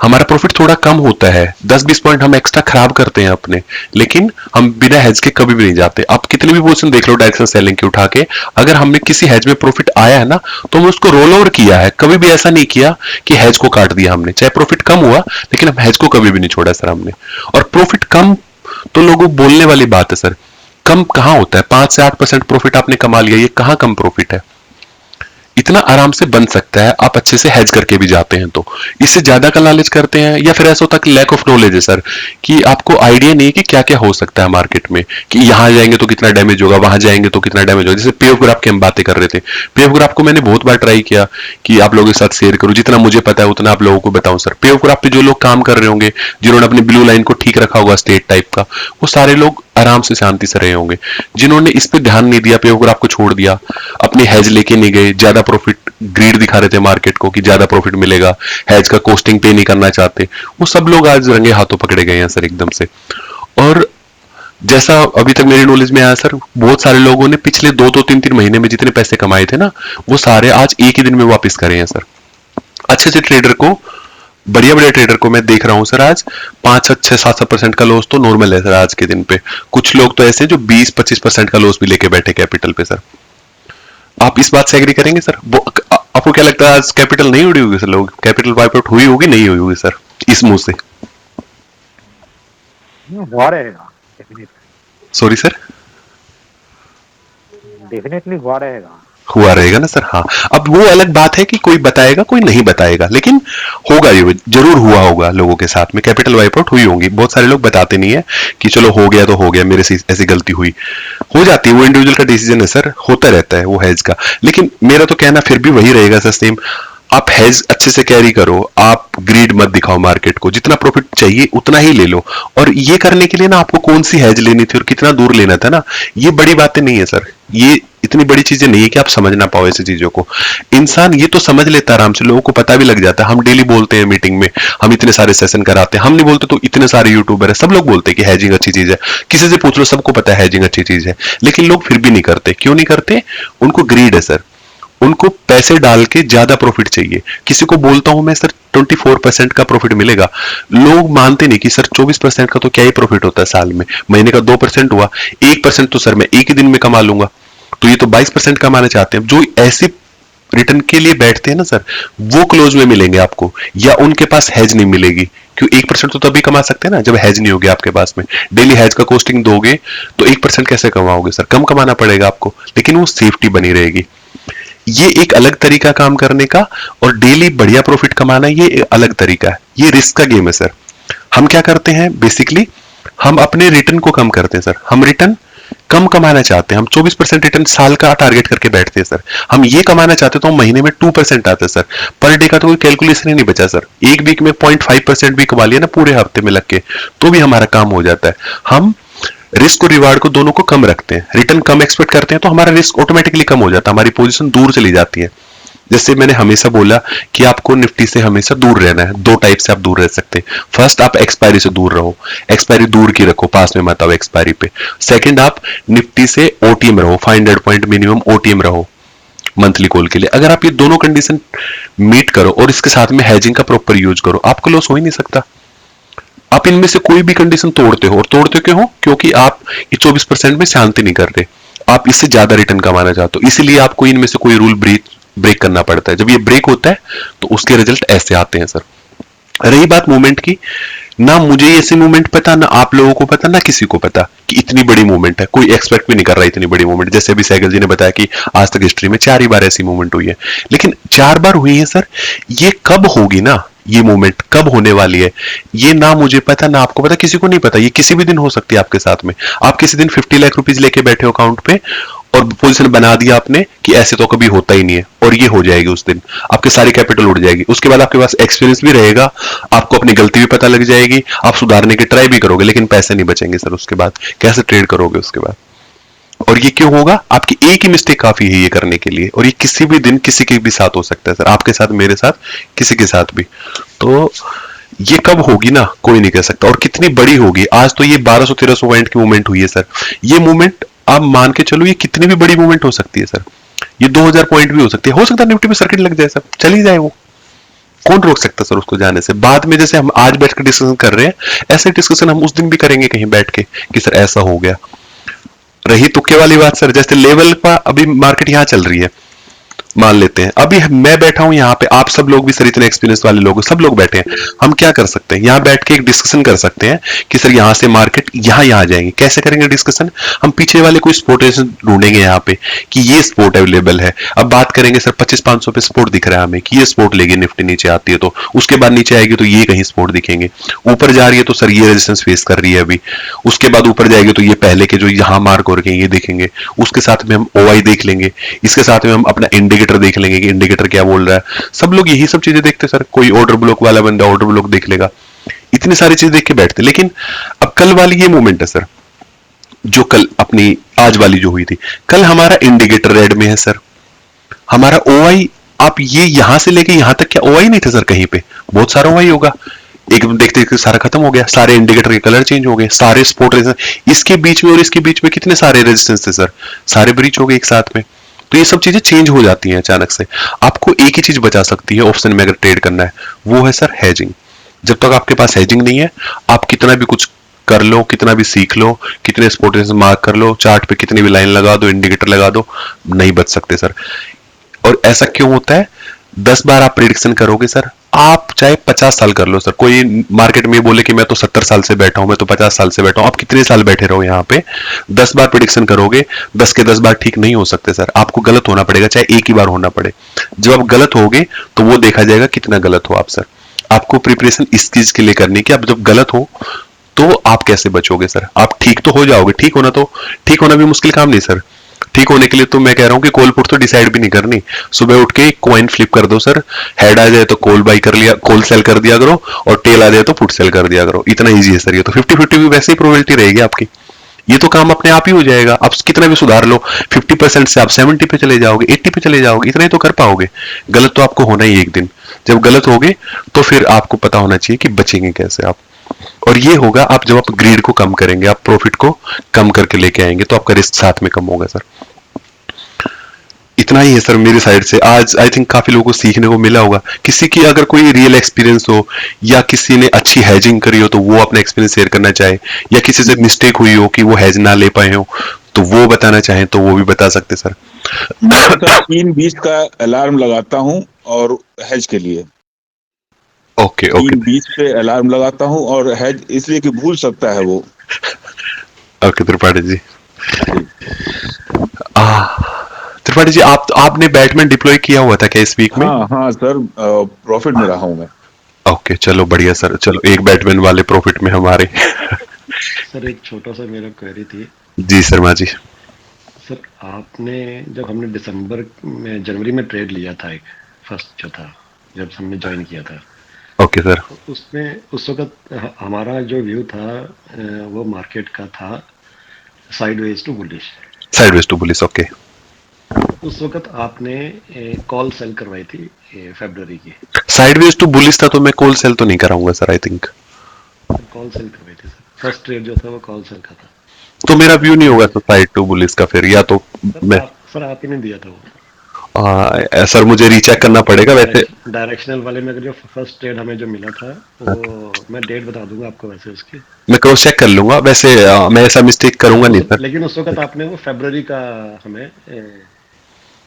[SPEAKER 1] हमारा प्रॉफिट थोड़ा कम होता है, 10-20 पॉइंट हम एक्स्ट्रा खराब करते हैं अपने, लेकिन हम बिना हेज के कभी भी नहीं जाते। आप कितनी भी पोजीशन देख लो डायरेक्शन सेलिंग की उठा के, अगर हमने किसी हेज में प्रॉफिट आया है ना, तो हमने उसको रोल ओवर किया है, कभी भी ऐसा नहीं किया कि हेज को काट दिया हमने, चाहे प्रॉफिट कम हुआ लेकिन हम हेज को कभी भी नहीं छोड़ा सर हमने। और प्रॉफिट कम तो लोगों बोलने वाली बात है सर, कम कहां होता है, 5 से 8% प्रॉफिट आपने कमा लिया, ये कहां कम प्रॉफिट है, इतना आराम से बन सकता है, आप अच्छे से हेज करके भी जाते हैं तो। इससे ज्यादा का लालच करते हैं, या फिर ऐसा होता है कि लैक ऑफ नॉलेज है सर, कि आपको आइडिया नहीं है कि क्या क्या हो सकता है मार्केट में, कि यहां जाएंगे तो कितना डैमेज होगा, वहां जाएंगे तो कितना डैमेज होगा। जैसे पे ऑफ ग्राफ की हम बातें कर रहे थे, पे ऑफ ग्राफ को मैंने बहुत बार ट्राई किया कि आप लोगों के साथ शेयर करूं, जितना मुझे पता है उतना आप लोगों को बताऊं सर। पे ऑफ ग्राफ पे जो लोग काम कर रहे होंगे, जिन्होंने अपनी ब्लू लाइन को ठीक रखा होगा स्ट्रेट टाइप का, वो सारे लोग आराम से शांति से रहे होंगे। जिन्होंने इस पे ध्यान नहीं दिया, पे ऑफ ग्राफ को छोड़ दिया, अपने हेज लेके नहीं गए, ज्यादा प्रॉफिट ग्रीड दिखा रहे थे मार्केट को कि ज्यादा प्रॉफिट मिलेगा, हेज का कॉस्टिंग पे नहीं करना चाहते, वो सब लोग आज रंगे हाथों पकड़े गए हैं सर एकदम से। और जैसा अभी तक मेरी नॉलेज में आया सर, बहुत सारे लोगों ने पिछले 2-3 महीने में जितने पैसे कमाए थे ना, वो सारे आज एक ही दिन में वापस करे हैं सर। अच्छे से ट्रेडर को, बढ़िया बढ़िया ट्रेडर को मैं देख रहा हूं सर, आज 5-6-7% का लॉस तो नॉर्मल है सर आज के दिन पे। कुछ लोग तो ऐसे जो 20-25% का लॉस भी लेके बैठे कैपिटल पे सर। आप इस बात से एग्री करेंगे सर? आपको क्या लगता है आज कैपिटल नहीं उड़ी होगी सर? लोग कैपिटल वाइप आउट हुई होगी नहीं हुई होगी सर इस मुंह से?
[SPEAKER 5] हुआ रहेगा,
[SPEAKER 1] सॉरी सर,
[SPEAKER 5] डेफिनेटली हुआ रहेगा।
[SPEAKER 1] हुआ रहेगा ना सर। हाँ, अब वो अलग बात है कि कोई बताएगा कोई नहीं बताएगा, लेकिन होगा, ये जरूर हुआ होगा लोगों के साथ में, कैपिटल वाइप आउट हुई होंगी। बहुत सारे लोग बताते नहीं है कि चलो हो गया तो हो गया, मेरे से ऐसी गलती हुई, हो जाती है, वो इंडिविजुअल का डिसीजन है सर, होता रहता है वो हेज का। लेकिन मेरा तो कहना फिर भी वही रहेगा सर सेम, आप हेज अच्छे से कैरी करो, आप ग्रीड मत दिखाओ मार्केट को, जितना प्रॉफिट चाहिए उतना ही ले लो। और ये करने के लिए ना आपको कौन सी हेज लेनी थी और कितना दूर लेना था ना, ये बड़ी बातें नहीं है सर, ये इतनी बड़ी चीजें नहीं है कि आप समझ ना पाओ ऐसी चीजों को। इंसान ये तो समझ लेता है आराम से, लोगों को पता भी लग जाता है। हम डेली बोलते हैं मीटिंग में, हम इतने सारे सेशन कराते हैं, हम नहीं बोलते तो इतने सारे यूट्यूबर है, सब लोग बोलते हैं कि हैजिंग अच्छी चीज है, किसी से पूछ लो सबको पता है हैजिंग अच्छी चीज है, लेकिन लोग फिर भी नहीं करते। क्यों नहीं करते? उनको ग्रीड है सर, उनको पैसे डाल के ज्यादा प्रॉफिट चाहिए। किसी को बोलता हूं मैं सर 24% का प्रॉफिट मिलेगा, लोग मानते नहीं कि सर 24% का तो क्या ही प्रॉफिट होता है साल में, महीने का 2% हुआ, 1% तो सर मैं एक ही दिन में कमा लूंगा, तो ये तो 22% कमाना चाहते हैं। जो ऐसे रिटर्न के लिए बैठते हैं ना सर, वो क्लोज में मिलेंगे आपको, या उनके पास हैज नहीं मिलेगी। क्यों? 1% तो तभी कमा सकते हैं ना जब हैज नहीं होगी आपके पास में। डेली हैज का कॉस्टिंग दोगे तो 1% कैसे कमाओगे सर? कम कमाना पड़ेगा आपको, लेकिन वो सेफ्टी बनी रहेगी। ये एक अलग तरीका काम करने का, और डेली बढ़िया प्रॉफिट कमाना ये एक अलग तरीका है। ये रिस्क का गेम है सर। हम क्या करते हैं बेसिकली, हम अपने रिटर्न को कम करते हैं सर, हम रिटर्न कम कमाना चाहते हैं। हम 24% रिटर्न साल का टारगेट करके बैठते हैं सर। हम ये कमाना चाहते तो हम महीने में 2% आते सर। पर डे का तो कोई कैलकुलेशन ही नहीं बचा सर। एक वीक में 0.5% भी कमा लिया ना पूरे हफ्ते में लग के, तो भी हमारा काम हो जाता है। हम रिस्क और रिवार्ड को दोनों को कम रखते हैं, रिटर्न कम एक्सपेक्ट करते हैं, तो हमारा रिस्क ऑटोमेटिकली कम हो जाता है, हमारी पोजीशन दूर चली जाती है। जैसे मैंने हमेशा बोला कि आपको निफ्टी से हमेशा दूर रहना है। दो टाइप से आप दूर रह सकते हैं। फर्स्ट, आप एक्सपायरी से दूर रहो, एक्सपायरी दूर की रखो, पास में मत आओ एक्सपायरी पे। सेकंड, आप निफ्टी से ओटीएम रहो, 500 पॉइंट मिनिमम ओटीएम रहो मंथली कॉल के लिए। अगर आप ये दोनों कंडीशन मीट करो और इसके साथ में हैजिंग का प्रॉपर यूज करो, आपको लॉस हो ही नहीं सकता। आप इनमें से कोई भी कंडीशन तोड़ते हो, और तोड़ते क्यों हो? क्योंकि आप ये 24% में शांति नहीं कर रहे, आप इससे ज्यादा रिटर्न कमाना चाहते हो, इसलिए आपको इनमें से कोई रूल ब्रेक करना पड़ता है। जब ये ब्रेक होता है तो उसके रिजल्ट ऐसे आते हैं सर। रही बात मूवमेंट की, ना मुझे ऐसी मूवमेंट पता, ना आप लोगों को पता, ना किसी को पता कि इतनी बड़ी मूवमेंट है। कोई एक्सपेक्ट भी नहीं कर रहा इतनी बड़ी मूवमेंट। जैसे अभी सहगल जी ने बताया कि आज तक हिस्ट्री में 4 ही बार ऐसी मूवमेंट हुई है, लेकिन 4 बार हुई है सर। ये कब होगी ना, ये मूवमेंट कब होने वाली है, ये ना मुझे पता, ना आपको पता, किसी को नहीं पता। ये किसी भी दिन हो सकती है आपके साथ में। आप किसी दिन 50 लाख रुपीज लेके बैठे हो अकाउंट पे, और पोजीशन बना दिया आपने कि ऐसे तो कभी होता ही नहीं है, और ये हो जाएगी उस दिन, आपके सारी कैपिटल उड़ जाएगी। उसके बाद आपके पास एक्सपीरियंस भी रहेगा, आपको अपनी गलती भी पता लग जाएगी, आप सुधारने की ट्राई भी करोगे, लेकिन पैसे नहीं बचेंगे सर। उसके बाद कैसे ट्रेड करोगे उसके बाद? और ये क्यों होगा? आपकी एक ही मिस्टेक काफी है ये करने के लिए, और ये किसी भी दिन किसी के भी साथ हो सकता है सर, आपके साथ, मेरे साथ, किसी के साथ भी। तो ये कब होगी ना, कोई नहीं कह सकता, और कितनी बड़ी होगी। आज तो ये 1200-1300 पॉइंट की मूवमेंट हुई है सर। ये मूवमेंट आप मान के चलो, ये कितनी भी बड़ी मूवमेंट हो सकती है सर। ये 2000 पॉइंट भी हो सकती है। हो सकता है निफ्टी में सर्किट लग जाए सर, चली जाए वो, कौन रोक सकता सर उसको जाने से? बाद में जैसे हम आज बैठ कर डिस्कशन कर रहे हैं, ऐसे डिस्कशन हम उस दिन भी करेंगे कहीं बैठ के कि सर ऐसा हो गया। रही तुक्के वाली बात सर, जैसे लेवल का अभी मार्केट यहां चल रही है, मान लेते हैं अभी मैं बैठा हूं यहाँ पे, आप सब लोग भी सर इतने एक्सपीरियंस वाले लोग, सब लोग बैठे हैं। हम क्या कर सकते हैं? यहाँ बैठ के एक डिस्कशन कर सकते हैं कि सर यहाँ से मार्केट यहाँ जाएंगे। कैसे करेंगे डिस्कशन? हम पीछे वाले कोई स्पोर्ट ढूंढेंगे यहाँ पे कि ये स्पोर्ट अवेलेबल है। अब बात करेंगे सर 2500-500 पे स्पोर्ट दिख रहा है हमें कि ये स्पोर्ट लेगी, निफ्टी नीचे आती है तो, उसके बाद नीचे आएगी तो ये कहीं स्पोर्ट दिखेंगे, ऊपर जा रही है तो सर ये रेजिस्टेंस फेस कर रही है अभी, उसके बाद ऊपर जाएगी तो ये पहले के जो यहाँ मार्क हो रखे हैं ये देखेंगे, उसके साथ में हम ओआई देख लेंगे, इसके साथ में हम अपना इंडिकेटर देख लेंगे कि इंडिकेटर क्या बोल रहा है। सब लोग यही सब चीजें देखते सर। कोई ऑर्डर ब्लॉक वाला बंदा ऑर्डर ब्लॉक देख लेगा, इतनी सारी चीज देख के बैठते। लेकिन अब कल वाली ये मूवमेंट है सर, जो कल अपनी आज वाली जो हुई थी, कल हमारा इंडिकेटर रेड में है सर, हमारा ओआई, आप ये यहां से लेके यहां तक क्या ओआई नहीं था सर? कहीं पे बहुत सारा ओआई होगा, एकदम देखते देखते सारा खत्म हो गया, सारे इंडिकेटर के कलर चेंज हो गए, सारे स्पोर्ट रेजिस्टेंस, इसके बीच में और इसके बीच में कितने सारे रेजिस्टेंस थे सर, सारे ब्रीच हो गए एक साथ में। तो ये सब चीजें चेंज हो जाती हैं अचानक से। आपको एक ही चीज बचा सकती है ऑप्शन में अगर ट्रेड करना है, वो है सर हैजिंग। जब तक आपके पास हैजिंग नहीं है, आप कितना भी कुछ कर लो, कितना भी सीख लो, कितने स्पोर्ट्स मार्क कर लो, चार्ट पे कितनी भी लाइन लगा दो, इंडिकेटर लगा दो, नहीं बच सकते सर। और ऐसा क्यों होता है? 10 बार आप प्रिडिक्शन करोगे सर, आप चाहे 50 साल कर लो सर, कोई मार्केट में बोले कि मैं तो 70 साल से बैठा हूं, मैं तो 50 साल से बैठा हूं, आप कितने साल बैठे रहो यहाँ पे, 10 बार प्रिडिक्शन करोगे, 10 के 10 बार ठीक नहीं हो सकते सर, आपको गलत होना पड़ेगा, चाहे एक ही बार होना पड़े। जब आप गलत होगे तो वो देखा जाएगा कितना गलत हो आप सर। आपको प्रिपरेशन इस चीज के लिए करनी कि आप जब गलत हो तो आप कैसे बचोगे सर। आप ठीक तो हो जाओगे, ठीक होना भी मुश्किल काम नहीं सर। ठीक होने के लिए तो मैं कह रहा हूं कि कॉल पुट तो डिसाइड भी नहीं करनी, सुबह उठ के कॉइन फ्लिप कर दो सर, हेड आ जाए तो कॉल बाई कर लिया, कॉल सेल कर दिया करो, और टेल आ जाए तो पुट सेल कर दिया करो, इतना ईजी है सर। ये तो 50-50 भी वैसे ही प्रोबेबिलिटी रहेगी आपकी, ये तो काम अपने आप ही हो जाएगा। आप कितना भी सुधार लो, 50% से आप 70 पे चले जाओगे, 80 पे चले जाओगे, इतना ही तो कर पाओगे। गलत तो आपको होना ही एक दिन, जब गलत होगे तो फिर आपको पता होना चाहिए कि बचेंगे कैसे आप। और ये होगा आप जब आप ग्रीड को कम करेंगे, आप प्रॉफिट को कम करके लेके आएंगे, तो आपका रिस्क साथ में कम होगा सर। इतना ही है सर मेरी साइड से। आज आई थिंक काफी लोगों को सीखने को मिला होगा। किसी की अगर कोई रियल एक्सपीरियंस हो, या किसी ने अच्छी हैजिंग करी हो तो वो अपना एक्सपीरियंस शेयर करना चाहे, या किसी से मिस्टेक हुई हो कि वो हैज ना ले पाए हो तो वो बताना चाहें तो वो भी बता सकते सर।
[SPEAKER 6] मैं सर 3:20 का अलार्म लगाता हूं और हेज के लिए
[SPEAKER 1] ओके ओके
[SPEAKER 6] 3:20 पे अलार्म लगाता हूं, और हेज इसलिए कि भूल सकता है वो।
[SPEAKER 1] ओके त्रिपाठी जी। त्रिपाठी जी, आपने बैटमैन डिप्लॉय किया हुआ था क्या इस वीक में?
[SPEAKER 6] हाँ सर, प्रॉफिट में रहा हूं मैं।
[SPEAKER 1] ओके चलो बढ़िया सर, चलो एक बैटमैन वाले प्रॉफिट में हमारे।
[SPEAKER 4] सर एक छोटा सा मेरा क्वेरी थी
[SPEAKER 1] जी शर्मा जी।
[SPEAKER 4] सर, आपने जब हमने दिसंबर में जनवरी में ट्रेड लिया था, एक फर्स्ट जो था जब हमने ज्वाइन किया था,
[SPEAKER 1] ओके सर।
[SPEAKER 4] तो उसमें उस वक्त हमारा जो व्यू था वो मार्केट का था sideways to bullish.
[SPEAKER 1] Sideways to bullish, okay.
[SPEAKER 4] उस वक्त आपने कॉल सेल करवाई थी फरवरी की।
[SPEAKER 1] साइडवेज टू बुलिश था तो मैं कॉल सेल तो नहीं कराऊंगा sir, I think.
[SPEAKER 4] Call sell करवाई थी सर, फर्स्ट ट्रेड जो था वो कॉल सेल का था।
[SPEAKER 1] तो मेरा व्यू नहीं होगा सर साइड टू बुलिश का फिर, या तो मैं
[SPEAKER 4] सर आप ही ने दिया था वो।
[SPEAKER 1] सर मुझे रीचेक करना पड़ेगा वैसे।
[SPEAKER 4] डायरेक्शनल वाले में जो फर्स्ट ट्रेड हमें जो मिला था वो मैं डेट बता दूंगा आपको वैसे उसकी।
[SPEAKER 1] मैं क्रॉस चेक कर लूंगा वैसे, मैं ऐसा मिस्टेक करूंगा नहीं सर।
[SPEAKER 4] लेकिन उस वक्त आपने वो फरवरी का हमें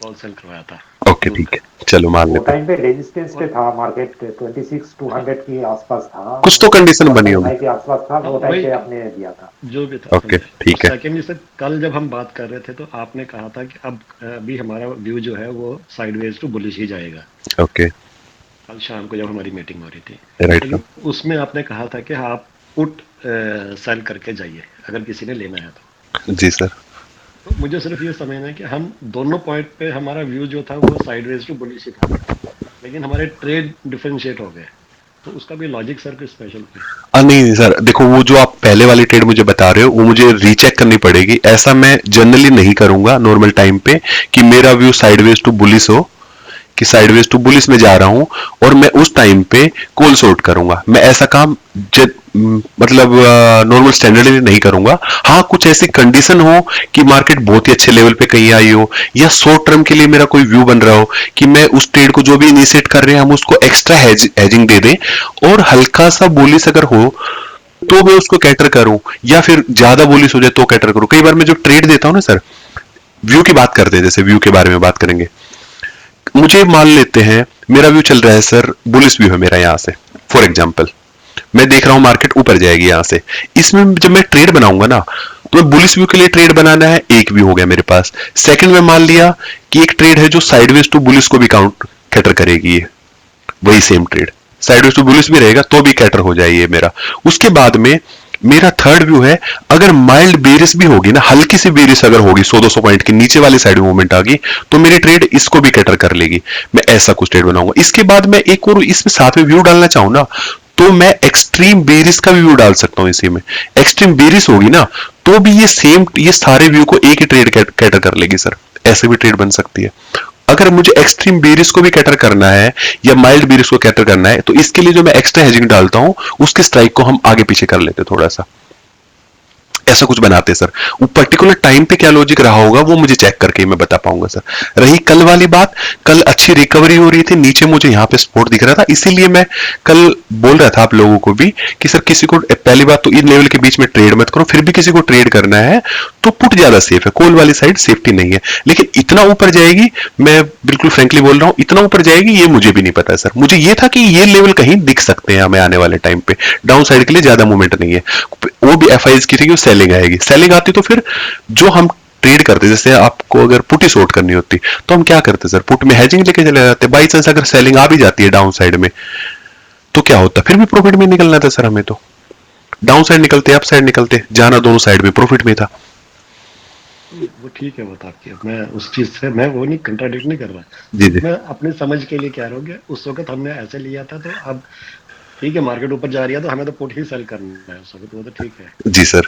[SPEAKER 4] कॉल सेल करवाया था।
[SPEAKER 1] ओके ठीक है, चलो मान
[SPEAKER 5] वो
[SPEAKER 1] लेते हैं।
[SPEAKER 5] टाइम पे रेजिस्टेंस पे था मार्केट, 26,200 के आसपास था,
[SPEAKER 1] कुछ तो कंडीशन बनी होगी।
[SPEAKER 5] के आसपास था, वो टाइम पे आपने दिया था।
[SPEAKER 4] जो भी था।
[SPEAKER 1] ओके ठीक है।
[SPEAKER 4] सेकेंडली सर, कल जब हम बात कर रहे थे तो आपने कहा था कि अब अभी हमारा व्यू जो है वो साइडवेज टू बुलिश ही जाएगा।
[SPEAKER 1] ओके
[SPEAKER 4] कल शाम को जब हमारी मीटिंग हो रही थी,
[SPEAKER 1] राइट
[SPEAKER 4] लेकिन उसमें आपने कहा था कि आप पुट सेल करके जाइए अगर किसी ने लेना है तो।
[SPEAKER 1] जी सर।
[SPEAKER 4] तो मुझे सिर्फ ये समझना है कि हम दोनों पॉइंट पे हमारा व्यू जो था वो साइडवेज टू बुलिश ही था, लेकिन हमारे ट्रेड डिफरेंशिएट हो गए, तो उसका भी लॉजिक सर कुछ स्पेशल थी।
[SPEAKER 1] नहीं सर, देखो वो जो आप पहले वाली ट्रेड मुझे बता रहे हो वो मुझे रीचेक करनी पड़ेगी। ऐसा मैं जनरली नहीं करूंगा नॉर्मल टाइम पे कि मेरा व्यू साइडवेज टू बुलिश हो, कि साइडवेज टू बुलिश में जा रहा हूं और मैं उस टाइम पे कॉल शॉर्ट करूंगा। मैं ऐसा काम मतलब नॉर्मल स्टैंडर्ड नहीं करूंगा। हाँ, कुछ ऐसी कंडीशन हो कि मार्केट बहुत ही अच्छे लेवल पे कहीं आई हो, या शॉर्ट टर्म के लिए मेरा कोई व्यू बन रहा हो कि मैं उस ट्रेड को जो भी इनिशिएट कर रहे हैं हम उसको एक्स्ट्रा हेजिंग दे दें, और हल्का सा बुलिश अगर हो तो मैं उसको कैटर करूं, या फिर ज्यादा बुलिश हो जाए तो कैटर करूं। कई बार मैं जो ट्रेड देता हूं ना सर, व्यू की बात करते हैं, जैसे व्यू के बारे में बात करेंगे, मुझे मान लेते हैं मेरा व्यू चल रहा है सर, बुलिश व्यू है मेरा यहां से, फॉर एग्जांपल मैं देख रहा हूं मार्केट ऊपर जाएगी यहां से। इसमें जब मैं ट्रेड बनाऊंगा ना, तो बुलिश व्यू के लिए ट्रेड बनाना है, एक व्यू हो गया मेरे पास। सेकंड में मान लिया कि एक ट्रेड है जो साइडवेज टू बुलिश को भी काउंट कैटर करेगी, ये वही same trade sideways to bullish भी रहेगा तो भी कैटर हो जाएगी मेरा। उसके बाद में मेरा थर्ड व्यू है, अगर माइल्ड बेरिश भी होगी ना, हल्की सी बेरिश अगर होगी 100-200 पॉइंट के नीचे वाली साइड मूवमेंट आ गई, तो मेरी ट्रेड इसको भी कैटर कर लेगी। मैं ऐसा कुछ ट्रेड बनाऊंगा। इसके बाद मैं एक और इसमें साथ में व्यू डालना चाहूं ना, तो मैं एक्सट्रीम बेरिश का व्यू डाल सकता हूं इसी में। एक्सट्रीम बेरिश होगी ना तो भी ये सारे व्यू को एक ही ट्रेड कैटर कर लेगी सर। ऐसे भी ट्रेड बन सकती है। अगर मुझे एक्सट्रीम बेरिश को भी कैटर करना है या माइल्ड बेरिश को कैटर करना है, तो इसके लिए जो मैं एक्स्ट्रा हेजिंग डालता हूं उसके स्ट्राइक को हम आगे पीछे कर लेते थोड़ा सा। ऐसा कुछ बनाते सर। वो पर्टिकुलर टाइम पे क्या लॉजिक रहा होगा वो मुझे चेक करके मैं बता पाऊंगा सर। रही कल वाली बात, कल अच्छी रिकवरी हो रही थी, नीचे मुझे यहाँ पे सपोर्ट दिख रहा था, इसीलिए मैं कल बोल रहा था आप लोगों को भी कि सर किसी को पहली बात तो इन लेवल के बीच में ट्रेड मत करो, फिर भी किसी को ट्रेड करना है तो पुट ज्यादा सेफ है, कॉल वाली साइड सेफ्टी नहीं है। लेकिन इतना ऊपर जाएगी, मैं बिल्कुल फ्रेंकली बोल रहा हूं, इतना ऊपर जाएगी ये मुझे भी नहीं पता है सर। मुझे ये था कि ये लेवल कहीं दिख सकते हैं हमें आने वाले टाइम पे, डाउन साइड के लिए ज्यादा मूवमेंट नहीं है। वो भी एफआईज की थी कि सेलिंग आएगी, सेलिंग आती तो फिर जो हम ट्रेड करते, जैसे आपको अगर पुट ही शॉर्ट करनी होती तो हम क्या करते सर, पुट में हेजिंग लेके चले जाते। बाई चांस अगर सेलिंग आ भी जाती है डाउन साइड में तो क्या होता, फिर भी प्रॉफिट में निकलना था सर हमें। तो डाउन साइड निकलते, अप साइड निकलते, जाना दोनों साइड में प्रॉफिट में था।
[SPEAKER 4] वो ठीक है बात आपकी, मैं उस चीज से मैं वो नहीं कंट्राडिक्ट नहीं कर रहा,
[SPEAKER 1] जी जी
[SPEAKER 4] मैं अपनी समझ के लिए कह रहा हूँ कि उस वक्त हमने ऐसे लिया था, तो अब ठीक है मार्केट ऊपर जा रही है तो हमें तो पुट ही सेल करना है उस वक्त, वो तो ठीक है।
[SPEAKER 1] जी सर।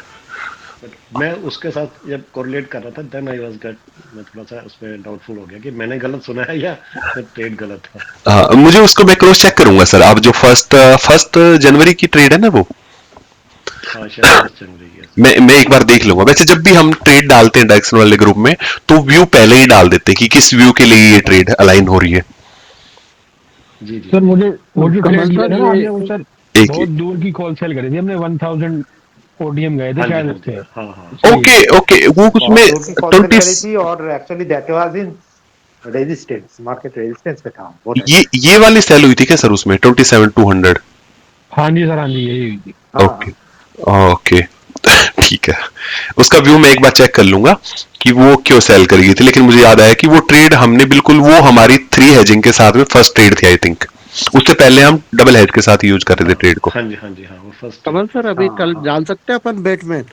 [SPEAKER 4] बट मैं उसके साथ जब कोरिलेट कर रहा था देन आई वाज गेट, मैं थोड़ा सा उस पर डाउटफुल हो गया कि मैंने गलत सुना है या ट्रेड गलत था।
[SPEAKER 1] मुझे उसको मैं क्रॉस चेक करूंगा सर। आप जो फर्स्ट जनवरी की ट्रेड है ना वो,
[SPEAKER 4] हाँ शायद चल रही है।
[SPEAKER 1] मैं एक बार देख लूंगा। वैसे जब भी हम ट्रेड डालते हैं डायरेक्शन वाले ग्रुप में तो व्यू पहले ही डाल देते हैं कि किस व्यू के लिए ये ट्रेड अलाइन हो रही है।
[SPEAKER 4] जी जी
[SPEAKER 7] सर मुझे वो जो
[SPEAKER 2] कमल
[SPEAKER 7] ट्रेड
[SPEAKER 2] सर,
[SPEAKER 7] किया था ना
[SPEAKER 2] ये
[SPEAKER 7] हमने वो सर
[SPEAKER 1] एक
[SPEAKER 7] बहुत दूर की कॉल सेल करी थी हमने, 1000 ओडीएम गए थे
[SPEAKER 4] हाँ जी
[SPEAKER 7] शायद
[SPEAKER 4] हाँ
[SPEAKER 7] उससे।
[SPEAKER 4] जी हाँ हाँ
[SPEAKER 7] इसलिए
[SPEAKER 1] ओके ओके, वो
[SPEAKER 5] बहुत
[SPEAKER 1] उसमें
[SPEAKER 5] दूर की कॉल सेल
[SPEAKER 1] 20
[SPEAKER 5] करी थी और actually that was in resistance, market resistance पे था वो टाइम।
[SPEAKER 1] ये वाली सेल हुई थी क्या सर उसमें 27,200?
[SPEAKER 7] हाँ जी सर, हाँ जी यही हुई थी।
[SPEAKER 5] हाँ
[SPEAKER 1] ओके ओके ठीक है। उसका व्यू मैं एक बार चेक कर लूंगा कि वो क्यों सेल कर गई थी। लेकिन मुझे याद आया कि वो ट्रेड हमने बिल्कुल, वो हमारी 3 हेजिंग के साथ में फर्स्ट ट्रेड थी आई थिंक। उससे पहले हम डबल हेज के साथ यूज कर रहे थे ट्रेड को।
[SPEAKER 4] हाँ जी हाँ जी हाँ, वो फर्स्ट।
[SPEAKER 8] कमल सर अभी
[SPEAKER 5] हाँ
[SPEAKER 8] कल
[SPEAKER 5] हाँ
[SPEAKER 8] डाल सकते हैं अपन बैटमैन,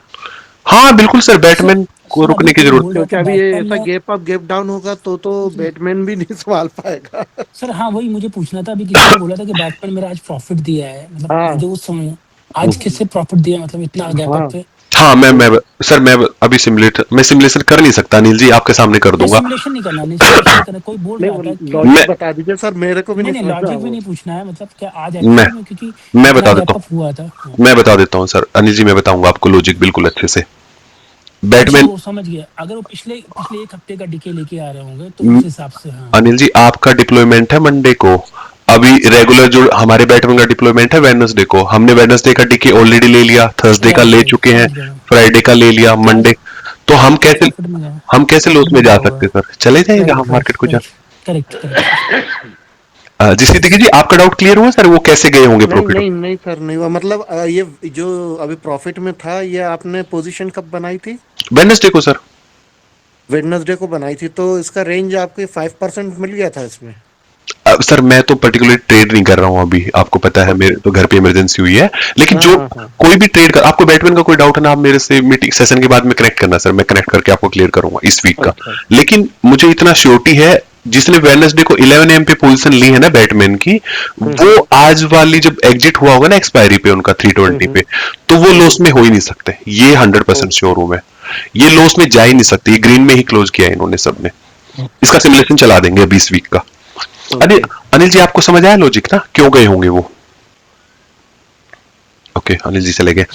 [SPEAKER 1] हाँ बिल्कुल सर,
[SPEAKER 2] सर
[SPEAKER 1] बैटमैन को
[SPEAKER 2] सर अभी
[SPEAKER 1] रुकने की
[SPEAKER 2] कोई
[SPEAKER 1] जरूरत।
[SPEAKER 2] बोल रहा
[SPEAKER 8] क्योंकि
[SPEAKER 2] था
[SPEAKER 8] अभी ये
[SPEAKER 2] बैटमैन
[SPEAKER 8] ऐसा
[SPEAKER 2] में।
[SPEAKER 8] गैप अप गैप डाउन होगा तो बैटमैन भी नहीं संभाल पाएगा।
[SPEAKER 2] सर हाँ, वही मुझे पूछना था। अभी किसी ने बोला था कि बैटमैन मेरा आज प्रॉफिट दिया है, मतलब
[SPEAKER 8] हाँ
[SPEAKER 2] मुझे उस समय आज किससे प्रॉफिट दिया, मतलब इतना गैप अप
[SPEAKER 8] हाँ
[SPEAKER 2] पे।
[SPEAKER 1] हाँ मैं सर मैं अभी सिमुलेशन कर नहीं सकता अनिल जी, आपके सामने कर
[SPEAKER 2] नहीं,
[SPEAKER 1] दूंगा।
[SPEAKER 2] सिमुलेशन नहीं करना, नहीं सिमुलेशन नहीं करना। कोई बोल
[SPEAKER 8] नहीं
[SPEAKER 2] रहा
[SPEAKER 8] वो
[SPEAKER 2] था कि
[SPEAKER 1] मैं
[SPEAKER 8] लॉजिक बता दीजिए सर, मेरे को भी
[SPEAKER 2] नहीं
[SPEAKER 8] नहीं
[SPEAKER 2] नहीं,
[SPEAKER 8] समझ रहा
[SPEAKER 2] लॉजिक भी
[SPEAKER 8] वो।
[SPEAKER 2] नहीं पूछना है, मतलब क्या आज
[SPEAKER 1] मैं
[SPEAKER 2] एक्चुअली में, क्योंकि
[SPEAKER 1] मैं
[SPEAKER 2] इतना
[SPEAKER 1] बता देता
[SPEAKER 2] गैप
[SPEAKER 1] हूँ,
[SPEAKER 2] अप हुआ था। हाँ।
[SPEAKER 1] मैं बता देता हूँ सर अनिल जी, मैं बताऊंगा आपको लॉजिक बिल्कुल अच्छे से।
[SPEAKER 2] अच्छा,
[SPEAKER 1] बैटमैन,
[SPEAKER 2] वो समझ गया। अगर वो पिछले पिछले एक हफ्ते का डीके लेके आ रहे होंगे तो उस हिसाब से। हाँ।
[SPEAKER 1] अनिल जी आपका डिप्लॉयमेंट है मंडे को, अभी रेगुलर जो हमारे बैटमैन का डिप्लॉयमेंट है वेडनेसडे को। हमने वेडनेसडे का डीके ऑलरेडी ले लिया, थर्सडे का
[SPEAKER 2] राइट
[SPEAKER 1] ले
[SPEAKER 2] राइट,
[SPEAKER 1] चुके हैं,
[SPEAKER 2] समझ गया मैं।
[SPEAKER 1] फ्राइडे का ले लिया,
[SPEAKER 2] तो आज
[SPEAKER 1] मंडे। तो हम
[SPEAKER 2] तो
[SPEAKER 1] कैसे,
[SPEAKER 2] प्रॉफिट में गया,
[SPEAKER 1] हम कैसे लॉस
[SPEAKER 2] प्रॉफिट
[SPEAKER 1] में
[SPEAKER 2] में
[SPEAKER 1] जा
[SPEAKER 2] गया
[SPEAKER 1] सकते
[SPEAKER 2] होगा।
[SPEAKER 1] सर, चले जाएगा
[SPEAKER 2] राइट
[SPEAKER 1] हम
[SPEAKER 2] राइट
[SPEAKER 1] मार्केट को जा।
[SPEAKER 2] Right, correct correct sir.
[SPEAKER 1] जी सिद्दीकी जी, आपका डाउट क्लियर हुआ सर, वो कैसे गए होंगे
[SPEAKER 8] नहीं
[SPEAKER 1] प्रॉफिट?
[SPEAKER 8] नहीं नहीं सर, नहीं हुआ। मतलब ये जो अभी प्रॉफिट में था, ये आपने पोजीशन कब बनाई थी?
[SPEAKER 1] वेडनेसडे को सर।
[SPEAKER 8] वेडनेसडे को बनाई थी, तो इसका रेंज आपको 5% मिल गया था इसमें।
[SPEAKER 1] सर मैं तो पर्टिकुलर ट्रेड नहीं कर रहा हूं अभी, आपको पता है
[SPEAKER 8] ओके।
[SPEAKER 1] मेरे तो घर पे इमरजेंसी हुई है। लेकिन
[SPEAKER 8] हाँ
[SPEAKER 1] जो
[SPEAKER 8] हाँ हाँ।
[SPEAKER 1] कोई भी ट्रेड कर, आपको बैटमैन का कोई डाउट है ना, आप मेरे से मीटिंग सेशन के बाद में कनेक्ट करना सर, मैं कनेक्ट करके आपको क्लियर करूंगा इस वीक का।
[SPEAKER 8] अच्छा।
[SPEAKER 1] लेकिन मुझे इतना श्योरिटी है, जिसने वेडनेसडे को 11 AM पे पोजीशन ली है ना बैटमैन की, वो
[SPEAKER 8] हम्म
[SPEAKER 1] आज वाली जब एग्जिट हुआ होगा ना एक्सपायरी पे उनका 320 पे, तो वो लॉस में हो ही नहीं सकते, ये 100% श्योर हूं मैं। ये लॉस में जा ही नहीं सकते, ये ग्रीन में ही क्लोज किया है इन्होंने सबने। इसका सिमुलेशन चला देंगे अभी इस वीक का। अनिल
[SPEAKER 8] ओके।
[SPEAKER 1] अनिल जी आपको समझ आया लॉजिक ना, क्यों गए होंगे वो? ओके अनिल जी चले गए।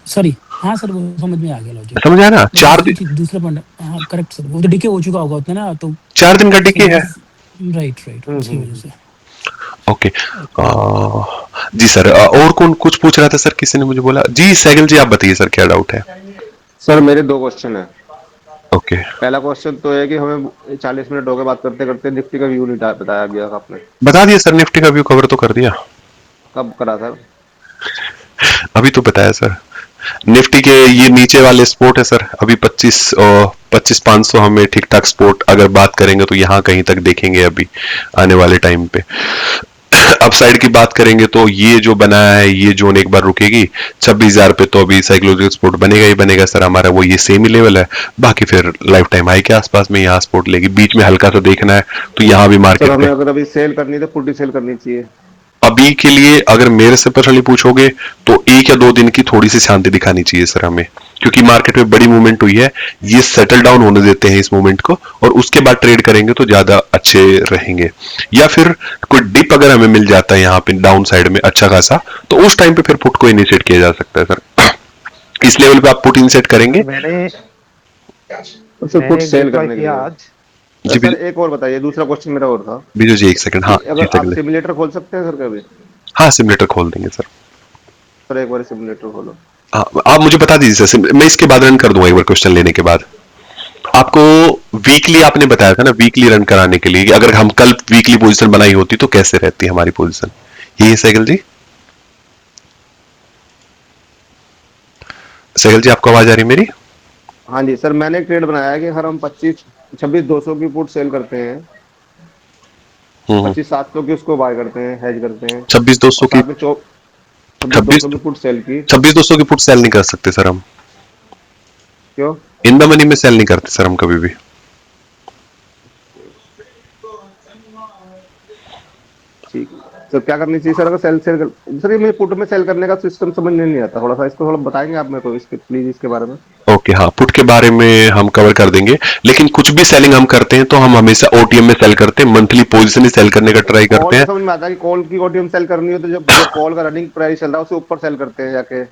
[SPEAKER 2] सॉरी, हाँ सर, वो समझ में आ गया लॉजिक।
[SPEAKER 1] समझ आया ना?
[SPEAKER 2] वो दूसरी चीज, दूसरा पॉइंट। हाँ करेक्ट सर, वो तो डीके हो चुका होगा उतना ना, तो
[SPEAKER 1] 4 दिन का डीके है।
[SPEAKER 2] राइट राइट, उसकी वजह से।
[SPEAKER 1] ओके जी सर, और कौन कुछ पूछ रहा था सर, किसी ने मुझे बोला जी। सैगल जी आप बताइए सर, क्या डाउट है?
[SPEAKER 3] सर मेरे 2 क्वेश्चन है।
[SPEAKER 1] ओके
[SPEAKER 3] पहला क्वेश्चन तो है कि हमें 40 मिनट हो गए बात करते करते, निफ्टी का व्यू नहीं बताया गया आपने।
[SPEAKER 1] बता दिया सर, निफ्टी का व्यू कवर तो कर दिया।
[SPEAKER 3] कब करा सर?
[SPEAKER 1] अभी तो बताया सर। निफ्टी के ये नीचे वाले स्पोर्ट है सर, अभी 25,500 हमें ठीक ठाक स्पोर्ट अगर बात करेंगे तो यहाँ कहीं तक देखेंगे अभी आने वाले टाइम पे। अपसाइड की बात करेंगे तो ये जो बनाया है ये जोन एक बार रुकेगी 26,000 पे, तो अभी साइकोलॉजिकल सपोर्ट बनेगा ही बनेगा सर हमारा, वो ये सेम ही लेवल है। बाकी फिर लाइफ टाइम हाई के आसपास में यहाँ सपोर्ट लेगी, बीच में हल्का सा देखना है तो यहाँ भी
[SPEAKER 3] सर
[SPEAKER 1] मार्केट
[SPEAKER 3] हमें
[SPEAKER 1] पे
[SPEAKER 3] अगर अभी सेल करनी है तो पुट ही सेल करनी चाहिए।
[SPEAKER 1] अभी के लिए अगर मेरे से पर्सनली पूछोगे तो 1 या 2 दिन की थोड़ी सी शांति दिखानी चाहिए सर हमें, क्योंकि मार्केट में बड़ी मूवमेंट हुई है। ये सेटल डाउन होने देते हैं इस मूवमेंट को, और उसके बाद ट्रेड करेंगे तो ज्यादा अच्छे रहेंगे। या फिर कोई डिप अगर हमें मिल जाता है यहाँ पे डाउन साइड में अच्छा खासा, तो उस टाइम पे फिर पुट को इनिशिएट किया जा सकता है सर। किस लेवल पे आप पुट इन सेट करेंगे?
[SPEAKER 5] मैंने
[SPEAKER 3] सर पुट
[SPEAKER 5] मैंने
[SPEAKER 3] सेल
[SPEAKER 5] डिप्लॉय
[SPEAKER 3] करने के
[SPEAKER 5] किया
[SPEAKER 3] लिए।
[SPEAKER 5] आज।
[SPEAKER 1] जी
[SPEAKER 3] सर एक और बताइए, दूसरा क्वेश्चन मेरा और था
[SPEAKER 1] बिजू जी, एक सेकंड। हाँ
[SPEAKER 3] कि अगर
[SPEAKER 1] एक
[SPEAKER 3] आप
[SPEAKER 1] सेकंड।
[SPEAKER 3] सिमुलेटर खोल सकते हैं सर कभी?
[SPEAKER 1] हाँ सिमुलेटर खोल देंगे सर।
[SPEAKER 3] सर एक बार सिमुलेटर खोलो।
[SPEAKER 1] हाँ आप मुझे बता दीजिए सर, मैं इसके बाद रन कर दूंगा एक बार क्वेश्चन लेने के बाद। आपको वीकली आपने बताया था ना, वीकली रन कराने के लिए, कि अगर हम कल वीकली पोजीशन बनाई होती तो कैसे रहती हमारी पोजीशन, यही है सहगल जी? सहगल जी आपको आवाज आ रही है मेरी?
[SPEAKER 3] हाँ जी सर, मैंने एक ट्रेड बनाया है कि अगर हम 26,200 की पुट सेल करते हैं, 25,700 की उसको बाय करते हैं, हेज करते हैं,
[SPEAKER 1] 26,200
[SPEAKER 3] और
[SPEAKER 1] की,
[SPEAKER 3] साथ में 26,200
[SPEAKER 1] 26
[SPEAKER 3] की पुट सेल की।
[SPEAKER 1] 26,200 की पुट सेल नहीं कर सकते सर हम,
[SPEAKER 3] क्यों?
[SPEAKER 1] इन द मनी में सेल नहीं करते सर हम कभी भी।
[SPEAKER 3] ठीक सर, क्या करनी चाहिए सर अगर सर ये मुझे पुट में सेल करने का सिस्टम समझ नहीं आता, थोड़ा सा इसको थोड़ा बताएंगे आप मेरे को इसके प्लीज, इसके बारे में?
[SPEAKER 1] ओके हाँ, पुट के बारे में हम कवर कर देंगे, लेकिन कुछ भी सेलिंग हम करते हैं तो हम हमेशा ओटीएम में सेल करते हैं, मंथली पोजीशन ही सेल करने का ट्राई
[SPEAKER 3] कॉल
[SPEAKER 1] करते
[SPEAKER 3] का
[SPEAKER 1] हैं।
[SPEAKER 3] समझ में आता है कि कॉल की ओटीएम सेल करनी हो तो जब जो कॉल का रनिंग प्राइस चल रहा है उससे ऊपर सेल करते हैं जाके,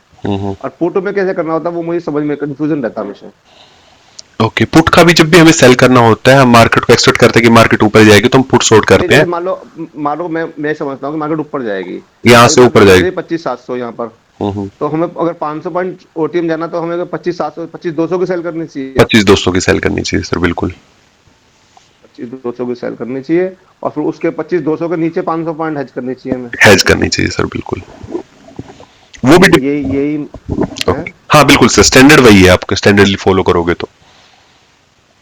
[SPEAKER 3] और पुट में कैसे करना होता है वो मुझे समझ में कंफ्यूजन रहता है हमेशा।
[SPEAKER 1] ओके, पुट का भी जब भी हमें सेल करना होता है, हम मार्केट को एक्सपेक्ट करते हैं कि मार्केट ऊपर जाएगी तो हम पुट शॉर्ट
[SPEAKER 3] नहीं,
[SPEAKER 1] करते
[SPEAKER 3] जैसे
[SPEAKER 1] हैं।
[SPEAKER 3] मान लो मैं समझता हूँ कि मार्केट ऊपर जाएगी,
[SPEAKER 1] यहाँ
[SPEAKER 3] अभी
[SPEAKER 1] से ऊपर
[SPEAKER 3] मार्केट चल रही
[SPEAKER 1] जाएगी।
[SPEAKER 3] है 25,700 यहाँ पर, तो हमें अगर 500 पॉइंट ओटीएम जाना तो हमें 25,700 25,200 की सेल करनी चाहिए।
[SPEAKER 1] 25,200 की सेल करनी चाहिए सर, बिल्कुल
[SPEAKER 3] 25,200 की सेल करनी चाहिए, और फिर उसके 25,200 के नीचे 500 पॉइंट हेज करनी चाहिए हमें।
[SPEAKER 1] हेज करनी चाहिए सर, बिल्कुल। वो भी
[SPEAKER 3] यही है।
[SPEAKER 1] हाँ बिल्कुल सर, स्टैंडर्ड वही है, आपके स्टैंडर्डली फॉलो करोगे तो।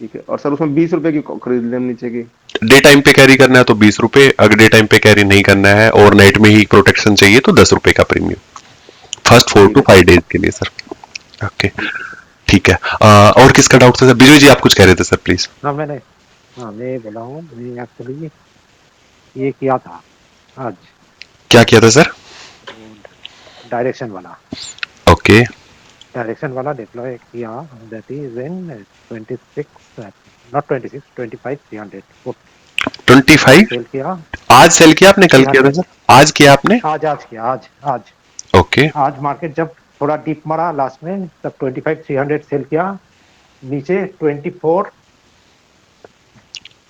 [SPEAKER 3] ठीक है, और सर उसमें 20 रुपए की खरीद लें नीचे की।
[SPEAKER 1] डे टाइम पे कैरी करना है तो 20 रुपए, अगर डे टाइम पे कैरी नहीं करना है और नाइट में ही प्रोटेक्शन चाहिए तो 10 रुपए का प्रीमियम, फर्स्ट 4 to 5 डेज के लिए सर। ओके ठीक है। और किसका डाउट था सर? विजय जी आप कुछ कह रहे थे सर, प्लीज।
[SPEAKER 5] हाँ मैं बोला हूँ, मैं एक्चुअली ये किया था आज,
[SPEAKER 1] क्या किया था सर?
[SPEAKER 5] डायरेक्शन
[SPEAKER 1] ओके
[SPEAKER 5] वाला डिप्लॉय किया, that is in 26 not 26 25 300 put
[SPEAKER 1] 25
[SPEAKER 5] sell किया।
[SPEAKER 1] आज सेल किया आपने, कल किया था
[SPEAKER 5] 300
[SPEAKER 1] सर? आज किया आपने?
[SPEAKER 5] आज किया आज
[SPEAKER 1] ओके
[SPEAKER 5] आज मार्केट जब थोड़ा डीप मारा लास्ट में, तब 25 300 सेल किया, नीचे 24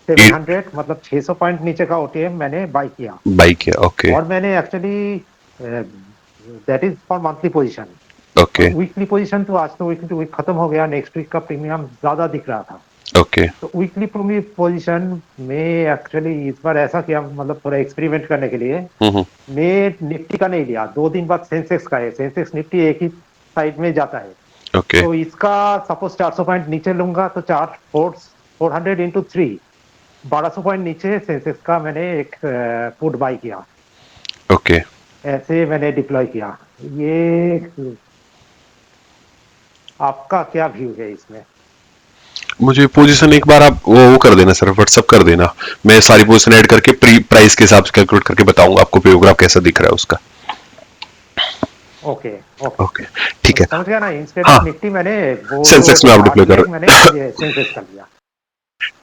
[SPEAKER 5] 700 मतलब 600 पॉइंट नीचे का ओटीएम मैंने बाई किया।
[SPEAKER 1] ओके
[SPEAKER 5] और मैंने actually that is for monthly position.
[SPEAKER 1] Okay
[SPEAKER 5] weekly position तो आज तो वीकली वीक खत्म हो गया, नेक्स्ट वीक का प्रीमियम ज्यादा दिख रहा था।
[SPEAKER 1] ओके
[SPEAKER 5] तो वीकली पोजीशन में एक्चुअली इस बार ऐसा किया, मतलब थोड़ा एक्सपेरिमेंट करने के लिए मैं निफ्टी का नहीं लिया, 2 दिन बाद सेंसेक्स का है, सेंसेक्स निफ्टी एक ही साइड में जाता है।
[SPEAKER 1] ओके
[SPEAKER 5] तो इसका सपोज 400 पॉइंट नीचे लूंगा तो 400 इंटू 3 1200 पॉइंट नीचे सेंसेक्स का मैंने एक पुट बाई किया।
[SPEAKER 1] ओके
[SPEAKER 5] ऐसे मैंने डिप्लॉय किया। ये आपका क्या व्यू है इसमें?
[SPEAKER 1] मुझे पोजीशन एक बार आप वो कर देना सर, व्हाट्सअप कर देना, मैं सारी पोजीशन ऐड करके प्राइस के हिसाब से कैलकुलेट करके बताऊंगा आपको प्रोग्राफ कैसा दिख रहा है उसका।
[SPEAKER 5] ओके
[SPEAKER 1] ओके ठीक है।
[SPEAKER 5] समझ गया ना, इंस्टेड
[SPEAKER 1] हाँ,
[SPEAKER 5] ऑफ निफ्टी मैंने वो
[SPEAKER 1] सेंसेक्स में आप डिप्लॉय कर
[SPEAKER 5] मैंने सेंसेक्स कर लिया।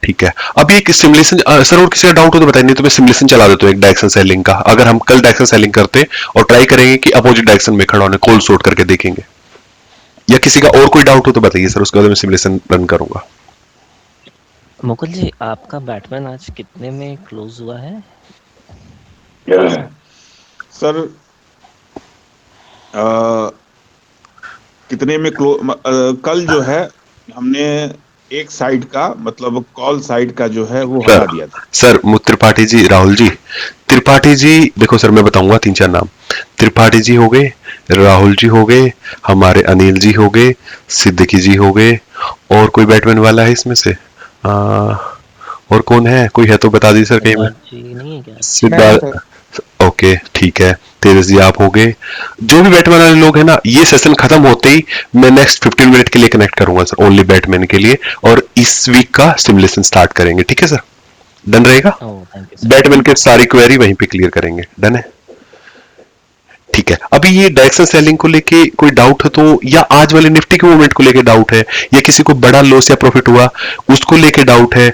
[SPEAKER 1] ठीक है। अभी एक सिमुलेशन सर, और किसी का डाउट हो तो बताइए, नहीं तो मैं सिमुलेशन चला देता हूँ एक डायरेक्शन सेलिंग का। अगर हम कल डायरेक्शन सेलिंग करते और ट्राई करेंगे कि अपोजिट डायरेक्शन में खड़ा होने, कॉल शॉर्ट करके देखेंगे, या किसी का और कोई डाउट हो तो बताइए सर, उसके बाद मैं सिमुलेशन रन करूंगा।
[SPEAKER 9] मुकुल जी आपका बैटमैन आज कितने में क्लोज हुआ है?
[SPEAKER 6] सर कितने में कल जो है हमने एक साइड का, मतलब कॉल साइड का जो है वो हटा दिया था।
[SPEAKER 1] सर त्रिपाठी जी, राहुल जी, त्रिपाठी जी, देखो सर मैं बताऊंगा 3-4 नाम, त्रिपाठी जी हो गए, राहुल जी हो गए, हमारे अनिल जी हो गए, सिद्दीकी जी हो गए, और कोई बैटमैन वाला है इसमें से? और कौन है? कोई है तो बता दीजिए सर कहीं में। सिद्धार्थ, ओके ठीक है। तेजस जी आप हो गए। जो भी बैटमैन वाले लोग हैं ना, ये सेशन खत्म होते ही मैं नेक्स्ट 15 मिनट के लिए कनेक्ट करूंगा सर, ओनली बैटमैन के लिए, और इस वीक का सिमुलेशन स्टार्ट करेंगे। ठीक है सर, डन रहेगा? बैटमैन के सारी क्वेरी वहीं पे क्लियर करेंगे, डन है? ठीक है। अभी ये डायरेक्शन सेलिंग को लेके कोई डाउट है तो, या आज वाले निफ्टी के मूवमेंट को लेके डाउट है, या किसी को बड़ा लॉस या प्रॉफिट हुआ उसको लेके डाउट है,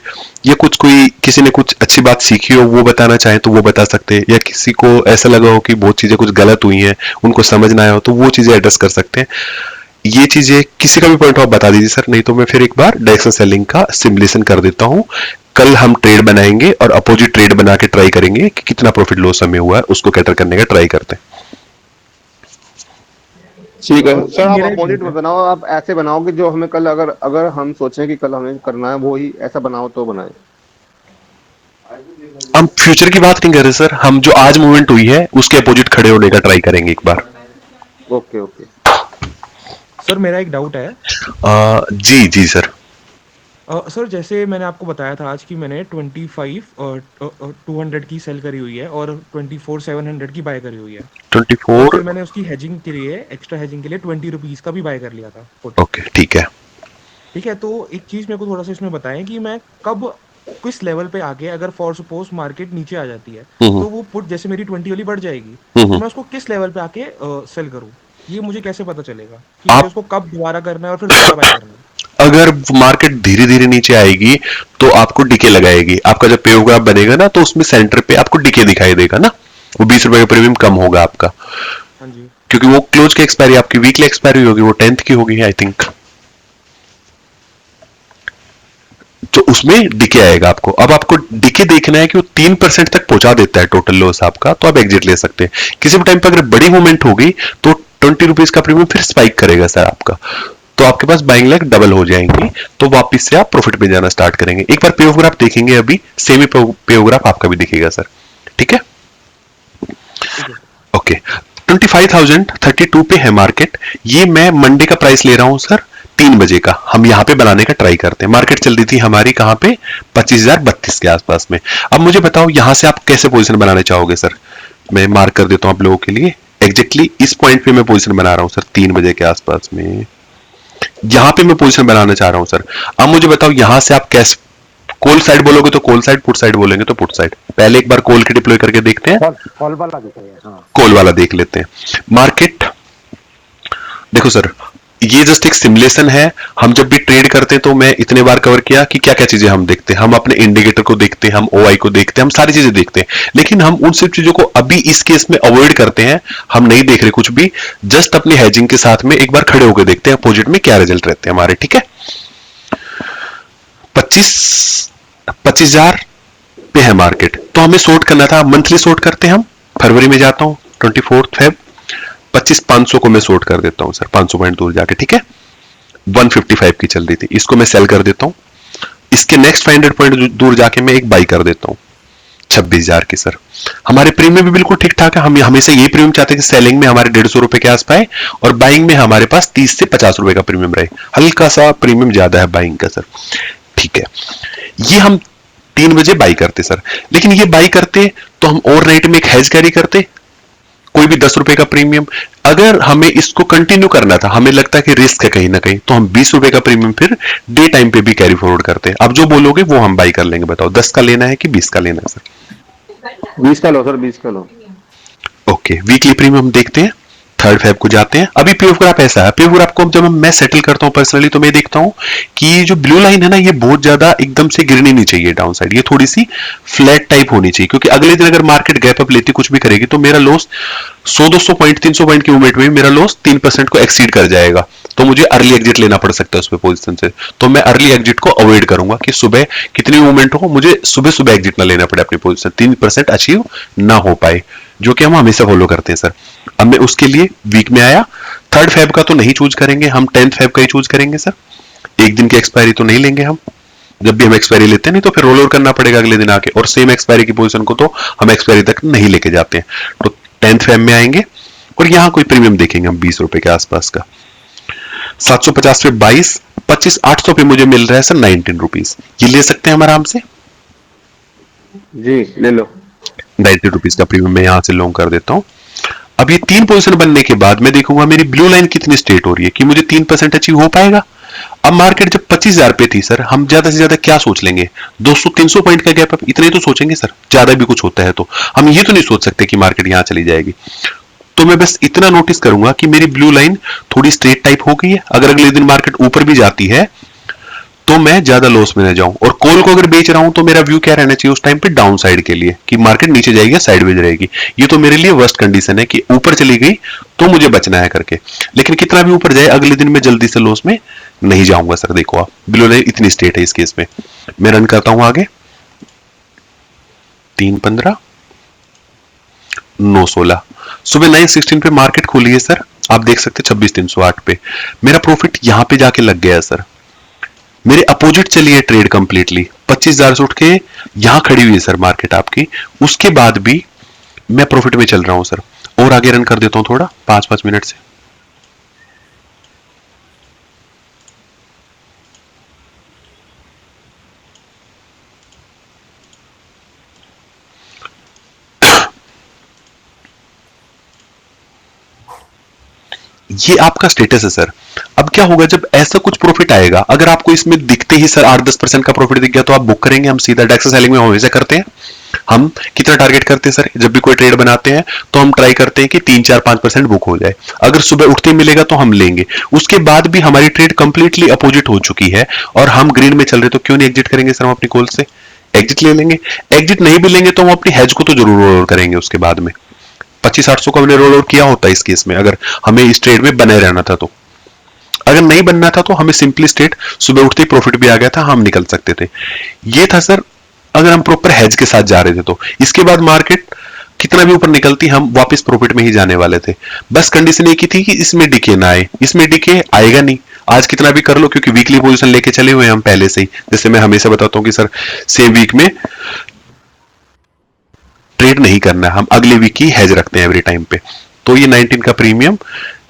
[SPEAKER 1] या किसी ने कुछ अच्छी बात सीखी हो वो बताना चाहे तो वो बता सकते हैं, या किसी को ऐसा लगा हो कि बहुत चीजें कुछ गलत हुई हैं उनको समझ ना आया हो तो वो चीजें एड्रेस कर सकते हैं। ये चीजें किसी का भी पॉइंट ऑफ बता दीजिए सर, नहीं तो मैं फिर एक बार डायरेक्शन सेलिंग का सिमुलेशन कर देता हूं। कल हम ट्रेड बनाएंगे और अपोजिट ट्रेड बना के ट्राई करेंगे कि कितना प्रॉफिट लॉस हमें हुआ है, उसको कैटर करने का ट्राई करते हैं।
[SPEAKER 3] ठीक है सर, आप
[SPEAKER 7] मेरा एक
[SPEAKER 3] अपोजिट मत बनाओ, आप ऐसे बनाओ कि जो हमें कल अगर अगर हम सोचें कि कल हमें करना है वो ही ऐसा बनाओ तो बनाए।
[SPEAKER 1] हम फ्यूचर की बात नहीं कर रहे सर, हम जो आज मूवमेंट हुई है उसके अपोजिट खड़े होने का ट्राई करेंगे एक बार।
[SPEAKER 3] Okay okay.
[SPEAKER 10] सर मेरा एक डाउट है।
[SPEAKER 1] जी जी सर।
[SPEAKER 10] सर जैसे मैंने आपको बताया था आज कि मैंने 200 की सेल करी हुई है और 700 की बाय करी हुई है, और
[SPEAKER 1] 24।
[SPEAKER 10] फिर मैंने उसकी हेजिंग के लिए, एक्स्ट्रा हेजिंग के लिए 20 रुपीज़ का भी बाय कर लिया था पुट।
[SPEAKER 1] ओके ठीक है।
[SPEAKER 10] ठीक है, तो एक चीज़ मेरे को थोड़ा सा इसमें बताएं कि मैं कब किस लेवल पे आके, अगर फॉर सपोज मार्केट नीचे आ जाती है तो वो पुट जैसे मेरी 20 वाली बढ़ जाएगी, तो मैं उसको किस लेवल पे आके सेल करूँ, ये मुझे कैसे पता चलेगा कि मुझे
[SPEAKER 1] आप
[SPEAKER 10] उसको कब दोबारा करना है और फिर दोबारा बाय करना है?
[SPEAKER 1] अगर मार्केट धीरे धीरे नीचे आएगी तो आपको डिके लगाएगी। आपका जब पेयोग्राफ बनेगा ना तो उसमें सेंटर पे आपको डिके दिखाई देगा ना, वो 20 रुपए का प्रीमियम कम होगा आपका,
[SPEAKER 10] हाँ जी।
[SPEAKER 1] क्योंकि वो क्लोज की एक्सपायरी आपकी वीकली एक्सपायरी होगी, वो 10th की होगी आई थिंक, तो उसमें डिके आएगा आपको। अब आपको डिके देखना है कि वो 3% तक पहुंचा देता है टोटल लॉस आपका, तो आप एग्जिट ले सकते हैं। किसी भी टाइम पर अगर बड़ी मूवमेंट होगी तो 20 रुपीज का प्रीमियम फिर स्पाइक करेगा सर आपका, तो आपके पास बाइंग लेग डबल हो जाएंगी, तो वापस से आप प्रॉफिट में जाना स्टार्ट करेंगे। एक बार पेयोग्राफ देखेंगे, अभी सेमी पेयोग्राफ आपका भी दिखेगा सर, ठीक है। ओके 25,032 पे है मार्केट। ये मैं मंडे का प्राइस ले रहा हूं सर 3 बजे का, हम यहां पे बनाने का ट्राई करते हैं। मार्केट चल रही थी हमारी कहां पे 25,032 के आसपास में। अब मुझे बताओ यहां से आप कैसे पोजीशन बनाना चाहोगे सर, मैं मार्क कर देता हूं आप लोगों के लिए। एग्जैक्टली इस पॉइंट पे मैं पोजीशन बना रहा हूं सर 3 बजे के आसपास में, यहां पे मैं पोजीशन बनाना चाह रहा हूं सर। अब मुझे बताओ यहां से आप कैसे, कॉल साइड बोलोगे तो कॉल साइड, पुट साइड बोलेंगे तो पुट साइड। पहले एक बार कॉल के डिप्लॉय करके देखते हैं,
[SPEAKER 5] कॉल वाला दिखाइए। हाँ
[SPEAKER 1] कॉल वाला देख लेते हैं। मार्केट देखो सर, ये जस्ट एक सिमुलेशन है। हम जब भी ट्रेड करते हैं तो मैं इतने बार कवर किया कि क्या क्या चीजें हम देखते हैं। हम अपने इंडिकेटर को देखते हैं, हम ओआई को देखते हैं, हम सारी चीजें देखते हैं, लेकिन हम उन सब चीजों को अभी इस केस में अवॉइड करते हैं। हम नहीं देख रहे कुछ भी, जस्ट अपनी हेजिंग के साथ में एक बार खड़े होकर देखते हैं अपोजिट में क्या रिजल्ट रहते हैं हमारे, ठीक है। 25,000 पे है मार्केट, तो हमें शॉर्ट करना था। मंथली शॉर्ट करते हैं हम, फरवरी में जाता हूं 24 फेब, 25,500 को मैं शॉर्ट कर देता हूं सर, 500 पॉइंट दूर जाके, ठीक है। 155 की चल रही थी, इसको मैं सेल कर देता हूं। इसके नेक्स्ट 500 पॉइंट दूर जाके मैं एक बाई कर देता हूं 26,000 की सर। हमारे प्रीमियम भी बिल्कुल ठीक ठाक है। हम हमेशा ये प्रीमियम चाहते हैं कि सेलिंग में हमारे 150 रुपए के आस पाए और बाइंग में हमारे पास 30 से 50 रुपए का प्रीमियम रहे। हल्का सा प्रीमियम ज्यादा है बाइंग का सर, ठीक है। ये हम 3 बजे बाई करते सर, लेकिन ये बाई करते तो हम ओवरनाइट में एक हेज कैरी करते, कोई भी 10 रुपए का प्रीमियम। अगर हमें इसको कंटिन्यू करना था, हमें लगता है कि रिस्क है कहीं ना कहीं, तो हम 20 रुपए का प्रीमियम फिर डे टाइम पे भी कैरी फॉरवर्ड करते हैं। अब जो बोलोगे वो हम बाई कर लेंगे। बताओ 10 का लेना है कि 20 का लेना है सर?
[SPEAKER 3] 20 का लो सर, 20 का लो।
[SPEAKER 1] ओके, वीकली प्रीमियम देखते हैं, 3 फेब को जाते हैं। अभी पेयोग्राफ ऐसा है, पेयोग्राफ को जब मैं सेटल करता हूं पर्सनली तो मैं देखता हूं कि ये जो ब्लू लाइन है ना, ये बहुत ज्यादा एकदम से गिरनी नहीं चाहिए डाउन साइड, ये थोड़ी सी फ्लैट टाइप होनी चाहिए, क्योंकि अगले दिन अगर मार्केट गैप अप लेती कुछ भी करेगी तो मेरा लॉस 100-200 पॉइंट 300 पॉइंट की मूवमेंट में मेरा लॉस 3% को एक्सीड कर जाएगा, तो मुझे अर्ली एग्जिट लेना पड़ सकता है उस पे पोजीशन से। तो मैं अर्ली एग्जिट को अवॉइड करूंगा कि सुबह कितनी मूवमेंट हो, मुझे सुबह सुबह एग्जिट ना लेना पड़े अपनी पोजीशन, 3% अचीव ना हो पाए, जो कि हम हमेशा फॉलो करते हैं सर। अब मैं उसके लिए वीक में आया, 3 फेब का तो नहीं चूज करेंगे हम, 10 फेब का ही चूज करेंगे सर। एक दिन की एक्सपायरी तो नहीं लेंगे हम, जब भी हम एक्सपायरी लेते हैं, नहीं तो फिर रोल ओवर करना पड़ेगा अगले दिन आके, और सेम एक्सपायरी की पोजीशन को तो हम एक्सपायरी तक नहीं लेके जाते हैं। तो 10 फेब में आएंगे और यहां कोई प्रीमियम देखेंगे हम 20 रुपए के आसपास का। 750 पे 22, 25,800 पे मुझे मिल रहा है सर 19 रुपीज, ये ले सकते हैं हम आराम से।
[SPEAKER 3] जी ले लो।
[SPEAKER 1] 90 रुपीज का प्रीमियम मैं यहां से लॉन्ग कर देता हूं। अब ये 3 पोजीशन बनने के बाद मैं देखूंगा मेरी ब्लू लाइन कितनी स्ट्रेट हो रही है, कि मुझे 3% अचीव हो पाएगा। अब मार्केट जब 25,000 पे थी सर, हम ज्यादा से ज्यादा क्या सोच लेंगे, 200-300 पॉइंट का गैप अप, इतना ही तो सोचेंगे सर। ज्यादा भी कुछ होता है तो हम ये तो नहीं सोच सकते कि मार्केट यहां चली जाएगी। तो मैं बस इतना नोटिस करूंगा कि मेरी ब्लू लाइन थोड़ी स्ट्रेट टाइप हो गई है। अगर अगले दिन मार्केट ऊपर भी जाती है तो मैं ज्यादा लॉस में न जाऊं, और कॉल को अगर बेच रहा हूं तो मेरा व्यू क्या रहना चाहिए उस टाइम पे, डाउन साइड के लिए, कि मार्केट नीचे जाएगी या साइडवेज रहेगी। ये तो मेरे लिए वर्स्ट कंडीशन है कि ऊपर चली गई तो मुझे बचना है करके। लेकिन कितना भी ऊपर जाए अगले दिन मैं जल्दी से लॉस में नहीं जाऊंगा सर। देखो आप बिलो लाइन इतनी स्टेट है इस केस में। मैं रन करता हूं आगे 3.15 9.16 सुबह 9.16 पे मार्केट खुली है सर। आप देख सकते 26,308 पे मेरा प्रॉफिट यहां पे जाके लग गया है सर। मेरे अपोजिट चली है ट्रेड कंप्लीटली 25,000 से उठ के यहां खड़ी हुई है सर मार्केट आपकी। उसके बाद भी मैं प्रॉफिट में चल रहा हूं सर। और आगे रन कर देता हूं थोड़ा 5-5 मिनट से। ये आपका स्टेटस है सर। अब क्या होगा जब ऐसा कुछ प्रॉफिट आएगा, अगर आपको इसमें दिखते ही सर 8-10% का प्रॉफिट दिख गया तो आप बुक करेंगे। हम सीधा डेक्स सेलिंग में हमेशा करते हैं। हम कितना टारगेट करते हैं सर, जब भी कोई ट्रेड बनाते हैं तो हम ट्राई करते हैं कि 3-4-5% बुक हो जाए। अगर सुबह उठते ही मिलेगा तो हम लेंगे। उसके बाद भी हमारी ट्रेड कंप्लीटली अपोजिट हो चुकी है और हम ग्रीन में चल रहे तो क्यों नहीं एग्जिट करेंगे सर हम अपनी कॉल से? एग्जिट ले लेंगे। एग्जिट नहीं भी लेंगे तो हम अपनी हेज को तो जरूर रोल करेंगे उसके बाद में। 25-800 का हमने रोल ओवर किया होता है इस केस में, अगर हमें इस ट्रेड में बने रहना था तो। अगर नहीं बनना था तो हमें सिंपली स्टेट सुबह उठते ही प्रॉफिट भी आ गया था, हम निकल सकते थे। ये था सर अगर हम प्रॉपर हेज के साथ जा रहे थे तो। इसके बाद मार्केट कितना भी ऊपर निकलती हम वापस प्रॉफिट में ही जाने वाले थे। बस कंडीशन एक ही थी कि इसमें डिके ना आए। इसमें डिके आएगा नहीं, आज कितना भी कर लो, क्योंकि वीकली पोजीशन लेके चले हुए हैं हम पहले से ही। जैसे मैं हमेशा बताता हूं कि सर सेम वीक में ट्रेड नहीं करना है, हम अगले वीक की हेज रखते हैं एवरी टाइम पे। तो ये 19 का प्रीमियम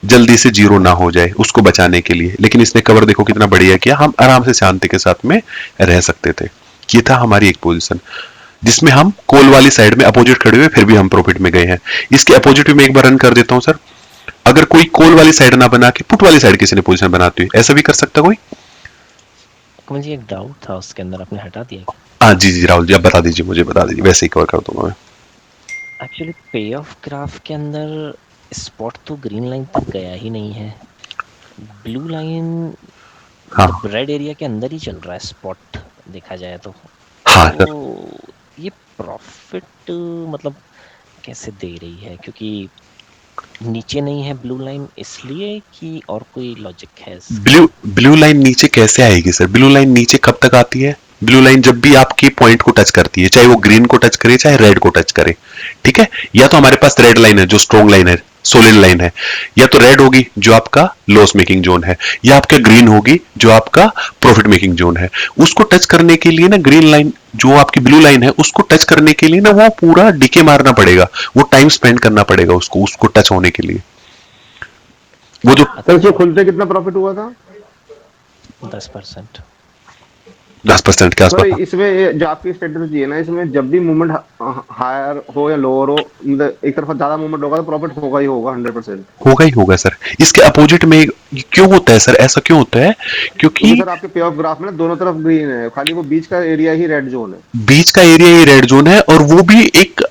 [SPEAKER 1] जल्दी से जीरो ना हो जाए उसको बचाने के लिए। लेकिन इसने कवर देखो कितना बढ़िया किया, हम आराम से शांति के साथ में रह सकते थे। ये था हमारी एक पोजीशन जिसमें हम कॉल वाली साइड में अपोजिट खड़े हुए फिर भी हम प्रॉफिट में गए हैं। इसके अपोजिट में एक बार रन कर देता हूं सर। अगर कोई कॉल वाली साइड ना बना के पुट वाली साइड किसी ने पोजीशन बनाती हुई, ऐसा भी कर सकता कोई?
[SPEAKER 9] मुझे एक डाउट था उसके अंदर, आपने हटा दिया क्या?
[SPEAKER 1] हाँ जी जी राहुल जी, आप बता दीजिए, मुझे बता दीजिए, वैसे ही कवर कर दूंगा मैं।
[SPEAKER 9] एक्चुअली पे ऑफ ग्राफ के अंदर स्पॉट तो ग्रीन लाइन तक गया ही नहीं है। ब्लू लाइन
[SPEAKER 1] हाँ
[SPEAKER 9] रेड एरिया के अंदर ही चल रहा है स्पॉट देखा जाए तो।
[SPEAKER 1] हाँ सर।
[SPEAKER 9] तो ये प्रॉफिट मतलब कैसे दे रही है, क्योंकि नीचे नहीं है ब्लू लाइन इसलिए कि और कोई लॉजिक है इसका?
[SPEAKER 1] ब्लू लाइन नीचे कैसे आएगी सर? ब्लू लाइन नीचे कब तक आती है? ब्लू लाइन जब भी आपके पॉइंट को टच करती है, चाहे वो ग्रीन को टच करे चाहे रेड को टच करे, ठीक है। या तो हमारे पास रेड लाइन है जो स्ट्रॉन्ग लाइन है, सोलिड लाइन है, या तो रेड होगी जो आपका लॉस मेकिंग जोन है, या आपका ग्रीन होगी जो आपका प्रॉफिट मेकिंग जोन है। उसको टच करने के लिए ना ग्रीन लाइन जो आपकी ब्लू लाइन है उसको टच करने के लिए ना वो पूरा डीके मारना पड़ेगा, वो टाइम स्पेंड करना पड़ेगा उसको टच होने के लिए। वो जो
[SPEAKER 3] सर इसमें खुलते कितना प्रॉफिट हुआ था?
[SPEAKER 9] 10%।
[SPEAKER 1] 10% के
[SPEAKER 3] सर
[SPEAKER 1] आसपास।
[SPEAKER 3] इसमें जो आपकी स्ट्रेटेजी है ना, इसमें जब भी मूवमेंट हायर हो या लोअर हो, मतलब एक तरफा ज्यादा मूवमेंट होगा तो प्रॉफिट होगा ही होगा 100%।
[SPEAKER 1] होगा ही होगा सर। इसके अपोजिट में क्यों होता है सर, ऐसा क्यों होता है? क्योंकि
[SPEAKER 3] सर आपके पे ऑफ ग्राफ में ना दोनों तरफ ग्रीन है, खाली वो बीच का एरिया ही रेड जोन है।
[SPEAKER 1] बीच का एरिया ही रेड जोन है, और वो भी एक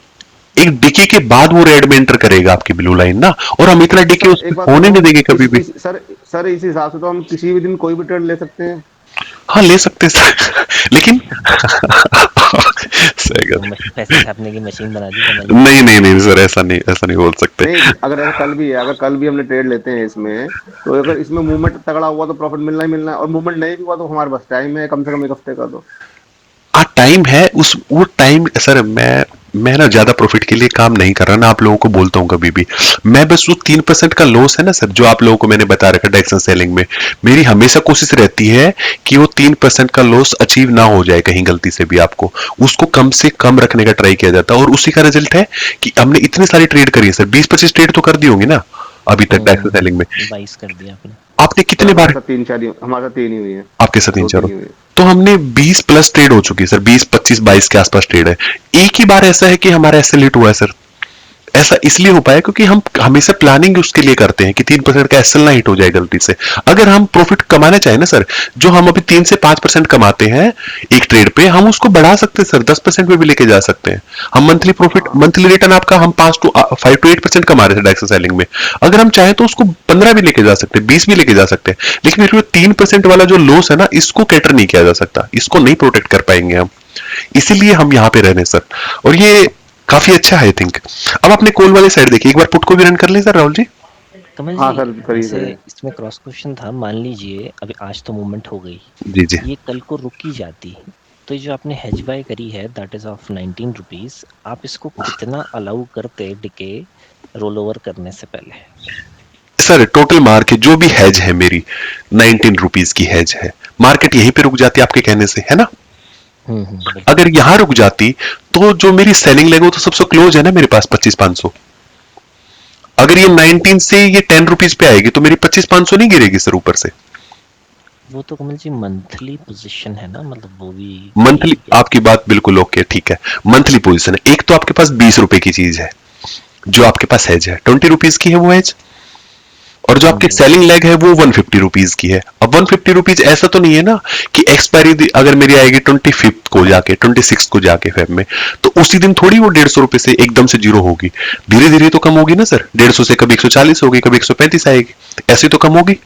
[SPEAKER 1] डिके के बाद वो रेड में एंटर करेगा आपकी ब्लू लाइन ना, और हम इतना डिके होने नहीं देंगे कभी भी।
[SPEAKER 3] सर इस हिसाब से तो हम किसी भी दिन कोई भी ट्रेड ले सकते हैं।
[SPEAKER 1] हाँ ले सकते हैं सर, लेकिन
[SPEAKER 9] पैसे छापने की मशीन बना दी तो
[SPEAKER 1] नहीं नहीं नहीं सर, ऐसा नहीं बोल सकते।
[SPEAKER 3] नहीं, अगर ऐसा कल भी है, अगर कल भी हमने ट्रेड लेते हैं इसमें, तो अगर इसमें मूवमेंट तगड़ा हुआ तो प्रॉफिट मिलना ही मिलना है, और मूवमेंट नहीं भी हुआ तो हमारे पास टाइम है कम से कम एक हफ्ते का। तो
[SPEAKER 1] टाइम है वो टाइम सर। मैं ना ज्यादा प्रॉफिट के लिए काम नहीं कर रहा ना, आप लोगों को बोलता हूं कभी भी। मैं बस वो 3% का लॉस है ना सर, जो आप लोगों को मैंने बता रखा डायरेक्शन सेलिंग में, मेरी हमेशा कोशिश रहती है कि वो 3% का लॉस अचीव ना हो जाए कहीं गलती से भी। आपको उसको कम से कम रखने का ट्राई किया जाता है, और उसी का रिजल्ट है कि हमने इतनी सारी ट्रेड करी है सर। 20-25 ट्रेड तो कर दी होंगी ना अभी तक डायरेक्शन सेलिंग में।
[SPEAKER 9] 22 कर दिया
[SPEAKER 1] आपने कितने बार?
[SPEAKER 3] हमारे साथ 3 ही हुई है।
[SPEAKER 1] आपके साथ 3-4? तो हमने 20 प्लस ट्रेड हो चुकी है सर, 20, 25, 22 के आसपास ट्रेड है। एक ही बार ऐसा है कि हमारा ऐसे लेट हुआ है सर। ऐसा इसलिए हो पाया क्योंकि हम हमेशा प्लानिंग उसके लिए करते हैं कि 3% का एसएल ना हिट हो जाए गलती से। अगर हम प्रॉफिट कमाना चाहे ना सर, जो हम अभी 3 से 5% कमाते हैं एक ट्रेड पे, हम उसको बढ़ा सकते हैं सर, 10% पे भी लेके जा सकते हैं। हम मंथली प्रॉफिट, मंथली रिटर्न आपका हम 5 to 8% कमा रहे थे डायरेक्शन सेलिंग में, अगर हम चाहें तो उसको 15 भी लेके जा सकते हैं, 20 भी लेके जा सकते हैं। लेकिन फिर 3% वाला जो लॉस है ना, इसको कैटर नहीं किया जा सकता, इसको नहीं प्रोटेक्ट कर पाएंगे हम, इसीलिए हम यहाँ पे रह रहे हैं सर। और ये काफी अच्छा है आई थिंक। अब आपने कॉल वाली साइड देखी, एक बार पुट को भी रन कर ले सर राहुल जी।
[SPEAKER 9] कमल
[SPEAKER 3] हाँ
[SPEAKER 9] जी,
[SPEAKER 3] सर, करिए
[SPEAKER 9] वैसे
[SPEAKER 3] करिए।
[SPEAKER 9] इसमें क्रॉस क्वेश्चन था, मान लीजिए अभी आज तो मूवमेंट हो गई,
[SPEAKER 1] जी जी
[SPEAKER 9] ये कल को रुकी जाती, तो ये जो आपने हेज बाय करी है दैट इज ऑफ 19 रुपीज, आप इसको कितना अलाउ करते डिके रोल ओवर करने से पहले?
[SPEAKER 1] सर, टोटल मार्केट जो भी हैज है मेरी 19 रुपीज की हैज है, मार्केट यहीं पे रुक जाती आपके कहने से, है ना?
[SPEAKER 9] बिल्कुल।
[SPEAKER 1] अगर यहां रुक जाती तो जो मेरी सेलिंग लेग वो तो सबसे क्लोज है ना मेरे पास 25,500। अगर ये 19 से ये 10 रुपीज पे आएगी तो मेरी 25,500 नहीं गिरेगी सर ऊपर से?
[SPEAKER 9] वो तो कमल जी मंथली पोजीशन है ना, मतलब वो भी
[SPEAKER 1] मंथली, आपकी बात बिल्कुल ओके, ठीक है, मंथली पोजीशन है। एक तो आपके पास 20 रुपए की चीज है जो आपके पास हैज है, 20 रुपीज की है वो हैज, और जो आपकी सेलिंग लेग है वो 150 रुपीज की है। अब 150 रुपीज ऐसा तो नहीं है ना कि एक्सपायरी अगर मेरी आएगी 25th को जाके, 26 को जाके फेब में, तो उसी दिन थोड़ी वो 150 रुपए से एकदम से जीरो होगी, धीरे धीरे तो कम होगी ना सर। 150 से कभी 140 होगी, कभी 135 आएगी, ऐसे तो कम होगी।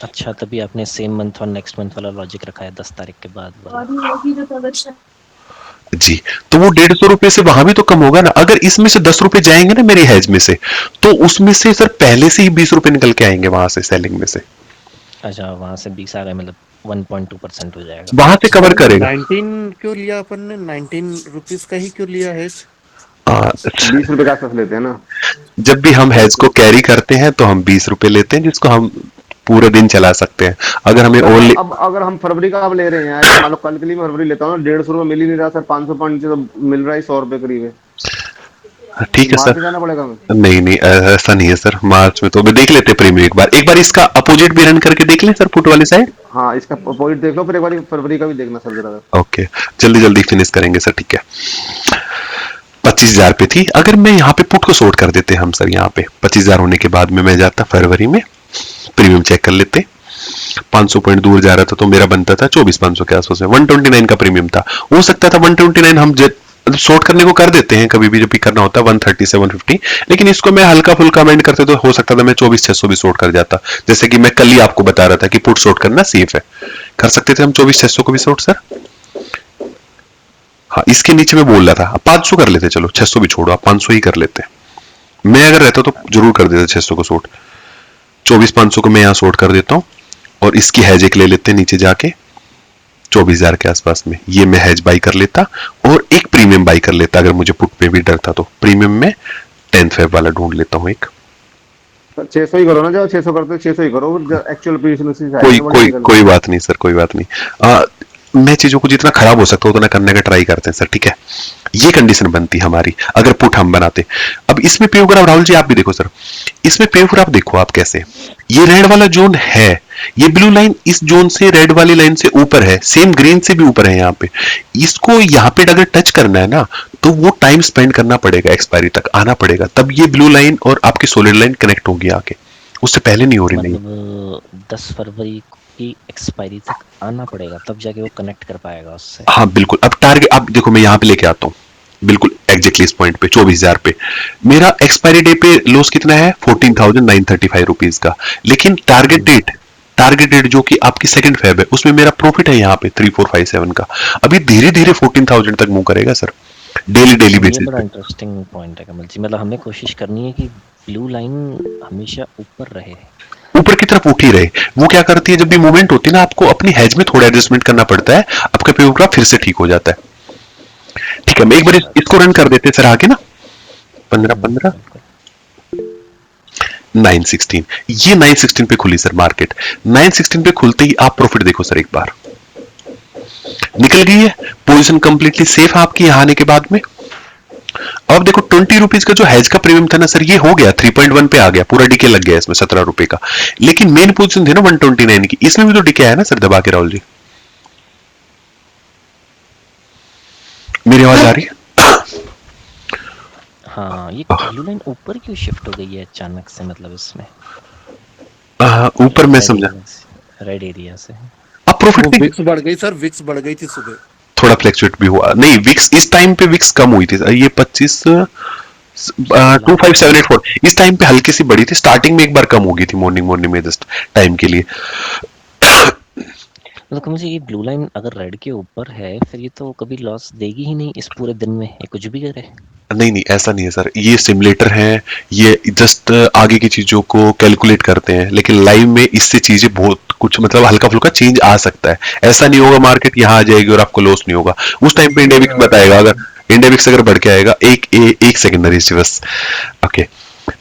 [SPEAKER 9] अच्छा, तभी आपने सेम मंथ और नेक्स्ट मंथ वाला लॉजिक रखा है 10 तारीख के बाद वाला।
[SPEAKER 1] जी, तो वो 150 रुपए से वहां भी तो कम होगा ना। अगर इसमें से 10 रुपए जाएंगे ना मेरी हैज में से, तो उसमें से सर पहले से ही 20 रुपए निकल के आएंगे वहां से सेलिंग में से।
[SPEAKER 9] अच्छा, वहां से 20 आ गए, मतलब 1.2% हो जाएगा,
[SPEAKER 1] वहां से कवर करेगा।
[SPEAKER 8] 19 क्यों लिया अपन ने? 19 रुपीज का ही क्यों लिया है?
[SPEAKER 3] 20 रुपए का आसपास लेते हैं ना।
[SPEAKER 1] जब भी हम हैज को कैरी करते हैं तो हम 20 रुपए लेते हैं, जिसको हम पूरे दिन चला सकते हैं। अगर हमें ओनली,
[SPEAKER 3] अब अगर हम फरवरी का अब ले रहे हैं यार, मान लो कल के लिए मैं फरवरी लेता हूँ, 150 रुपए मिल ही नहीं रहा सर, 500 पॉइंट नीचे तो मिल रहा है 100 रुपए करीब है।
[SPEAKER 1] ठीक है
[SPEAKER 3] मार्च
[SPEAKER 1] सर।
[SPEAKER 3] में जाना पड़ेगा हमें।
[SPEAKER 1] नहीं नहीं, ऐसा नहीं है सर, मार्च में तो मैं देख लेते प्रीमियम एक बार इसका अपोजिट भी रन करके देख लें सर, फुट वाली साइड।
[SPEAKER 3] हाँ, इसका पॉइंट देख लो, फिर एक बार फरवरी का भी देखना सर जरा।
[SPEAKER 1] ओके, जल्दी जल्दी फिनिश करेंगे सर, ठीक है। 25,000 पे थी, अगर मैं यहाँ पे पुट को शॉर्ट कर देते हम सर, यहाँ पे 25,000 होने के बाद में मैं जाता फरवरी में, प्रीमियम चेक कर लेते, 500 पॉइंट दूर जा रहा था तो मेरा बनता था 24,500 के आसपास में, 129 का प्रीमियम था। हो सकता था 129 हम शॉर्ट करने को कर देते हैं कभी भी जब भी करना होता है 130 से 150, लेकिन इसको मैं हल्का फुल्का अमेंड करते तो हो सकता था मैं 24,600 भी शॉर्ट कर जाता, जैसे कि मैं कल ही आपको बता रहा था कि पुट शॉर्ट करना सेफ है, कर सकते थे हम 24,600 को भी शॉर्ट सर। हाँ, इसके नीचे मैं बोल रहा था 500 कर लेते, चलो 600 भी छोड़ो, आप 500 ही कर लेते। मैं अगर रहता तो जरूर कर देता 600 को शॉर्ट, 24,500 को मैं यहाँ शॉर्ट कर देता हूँ, और इसकी हैज एक ले लेते नीचे जाके 24,000 के आसपास में, ये मैं हैज बाई कर लेता और एक प्रीमियम बाई कर लेता। अगर मुझे पुट पे भी डर था तो प्रीमियम में 10 फेब वाला ढूंढ लेता हूँ एक।
[SPEAKER 3] 600 ही करो ना, जब 600 करते 600 ही करो, एक्चुअल पोजीशन उसी से
[SPEAKER 1] कोई बात नहीं सर, कोई बात नहीं। मैं चीजों को जितना खराब हो सकता है उतना करने का ट्राई करते हैं सर, ठीक है। ये कंडीशन बनती हमारी अगर पुट हम बनाते। अब इसमें पेयोग्राफ राहुल जी आप भी देखो सर, इसमें पेयोग्राफ देखो आप कैसे, ये रेड वाला जोन है, ये ब्लू लाइन इस जोन से रेड वाली लाइन से ऊपर है, सेम ग्रीन से भी ऊपर है यहाँ पे, इसको यहाँ पे अगर टच करना है ना तो वो टाइम स्पेंड करना पड़ेगा, एक्सपायरी तक आना पड़ेगा, तब ये ब्लू लाइन और आपकी सॉलिड लाइन कनेक्ट होगी आके, उससे पहले नहीं हो रही। नहीं,
[SPEAKER 9] मतलब 10 फरवरी की एक्सपायरी तक आना पड़ेगा तब जाके वो कनेक्ट कर पाएगा उससे।
[SPEAKER 1] हाँ बिल्कुल। अब टारगेट आप देखो, मैं यहाँ पे लेके आता हूँ बिल्कुल एग्जैक्टली इस पॉइंट पे 24,000 पे मेरा एक्सपायरी डे पे लॉस कितना है 14,935 रुपीज का, लेकिन टारगेट डेट जो कि आपकी सेकंड फेब है उसमें मेरा प्रॉफिट है यहाँ पे 3457 का। अभी धीरे धीरे 14,000 तक मूव करेगा सर, डेली बेसिस
[SPEAKER 9] बड़ा
[SPEAKER 1] पे।
[SPEAKER 9] इंटरेस्टिंग पॉइंट है कमल जी, मतलब हमें कोशिश करनी है कि ब्लू लाइन हमेशा ऊपर रहे,
[SPEAKER 1] ऊपर की तरफ उठी रहे। वो क्या करती है, जब भी मूवमेंट होती है ना आपको अपनी हेज में थोड़ा एडजस्टमेंट करना पड़ता है, आपका पेयोग्राफ फिर से ठीक हो जाता है। ठीक है, मैं एक बार इसको रन कर देते हैं सर आगे ना, 15 916, ये 916 पे खुली सर मार्केट, 916 पे खुलते ही आप प्रॉफिट देखो सर, एक बार निकल गई है, पोजीशन कंप्लीटली सेफ है आपकी यहाँ आने के बाद में। अब देखो 20 रुपीज का जो हैज का प्रीमियम था ना सर, ये हो गया 3.1 पे आ गया, पूरा डिके लग गया इसमें 17 रुपए का, लेकिन मेन पोजीशन थी ना 129 की, इसमें भी तो डिके आया ना सर दबा के। राहुल जी मेरी आवाज आ रही है?
[SPEAKER 9] हाँ, ये ब्लू लाइन ऊपर क्यों शिफ्ट हो गई है अचानक से, मतलब इसमें
[SPEAKER 1] ऊपर मैं समझा
[SPEAKER 9] रेड एरिया से
[SPEAKER 1] अब प्रॉफिट
[SPEAKER 8] विक्स बढ़ गई सर, विक्स बढ़ गई थी सुबह,
[SPEAKER 1] थोड़ा फ्लक्चुएट भी हुआ, नहीं विक्स इस टाइम पे विक्स कम हुई थी, ये 25 25784 इस टाइम पे हल्की सी बढ़ी थी, स्टार्टिंग में एक बार कम हो गई थी मॉर्निंग में जस्ट टाइम के लिए।
[SPEAKER 9] तो कम से ये ब्लू लाइन अगर रेड के ऊपर है फिर ये तो कभी लॉस देगी ही नहीं इस पूरे दिन में, ये कुछ भी करे।
[SPEAKER 1] नहीं नहीं ऐसा नहीं है सर, ये सिमुलेटर है, ये जस्ट आगे की चीजों को कैलकुलेट करते हैं, लेकिन लाइव में इससे चीजें बहुत कुछ मतलब हल्का फुल्का चेंज आ सकता है। ऐसा नहीं होगा मार्केट यहाँ आ जाएगी और आपको लॉस नहीं होगा। उस टाइम पे इंडिया विक्स बताएगा, अगर इंडिया विक्स अगर बढ़ के आएगा एक सेकंड नरेश जी बस। ओके,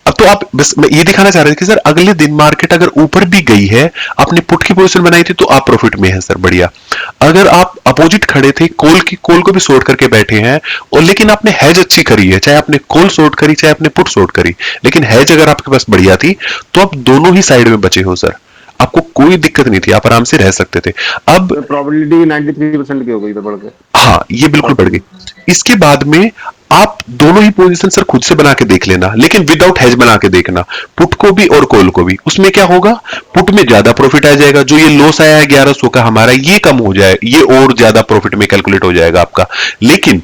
[SPEAKER 1] अब तो आप बस मैं ये दिखाना चाह रहे थे कि सर अगले दिन मार्केट अगर ऊपर भी गई है, आपने पुट की पोजीशन बनाई थी तो आप प्रॉफिट में हैं सर, बढ़िया। अगर आप अपोजिट खड़े थे, कॉल को भी शॉर्ट करके बैठे हैं और लेकिन आपने हैज अच्छी करी है, चाहे आपने कॉल शॉर्ट करी चाहे आपने पुट शॉर्ट करी, लेकिन हैज अगर आपके पास बढ़िया थी तो आप दोनों ही साइड में बचे हो सर, आपको कोई दिक्कत नहीं थी, आप आराम से रह सकते थे। अब
[SPEAKER 3] प्रोबेबिलिटी 93% की हो गई बढ़ के।
[SPEAKER 1] हाँ ये बिल्कुल बढ़ गई। इसके बाद में आप दोनों ही पोजीशन सर खुद से बना के देख लेना, लेकिन विदाउट हेज बना के देखना, पुट को भी और कॉल को भी। उसमें क्या होगा, पुट में ज्यादा प्रॉफिट आ जाएगा, जो ये लॉस आया है 1100 का हमारा, ये कम हो जाए, ये और ज्यादा प्रॉफिट में कैलकुलेट हो जाएगा आपका। लेकिन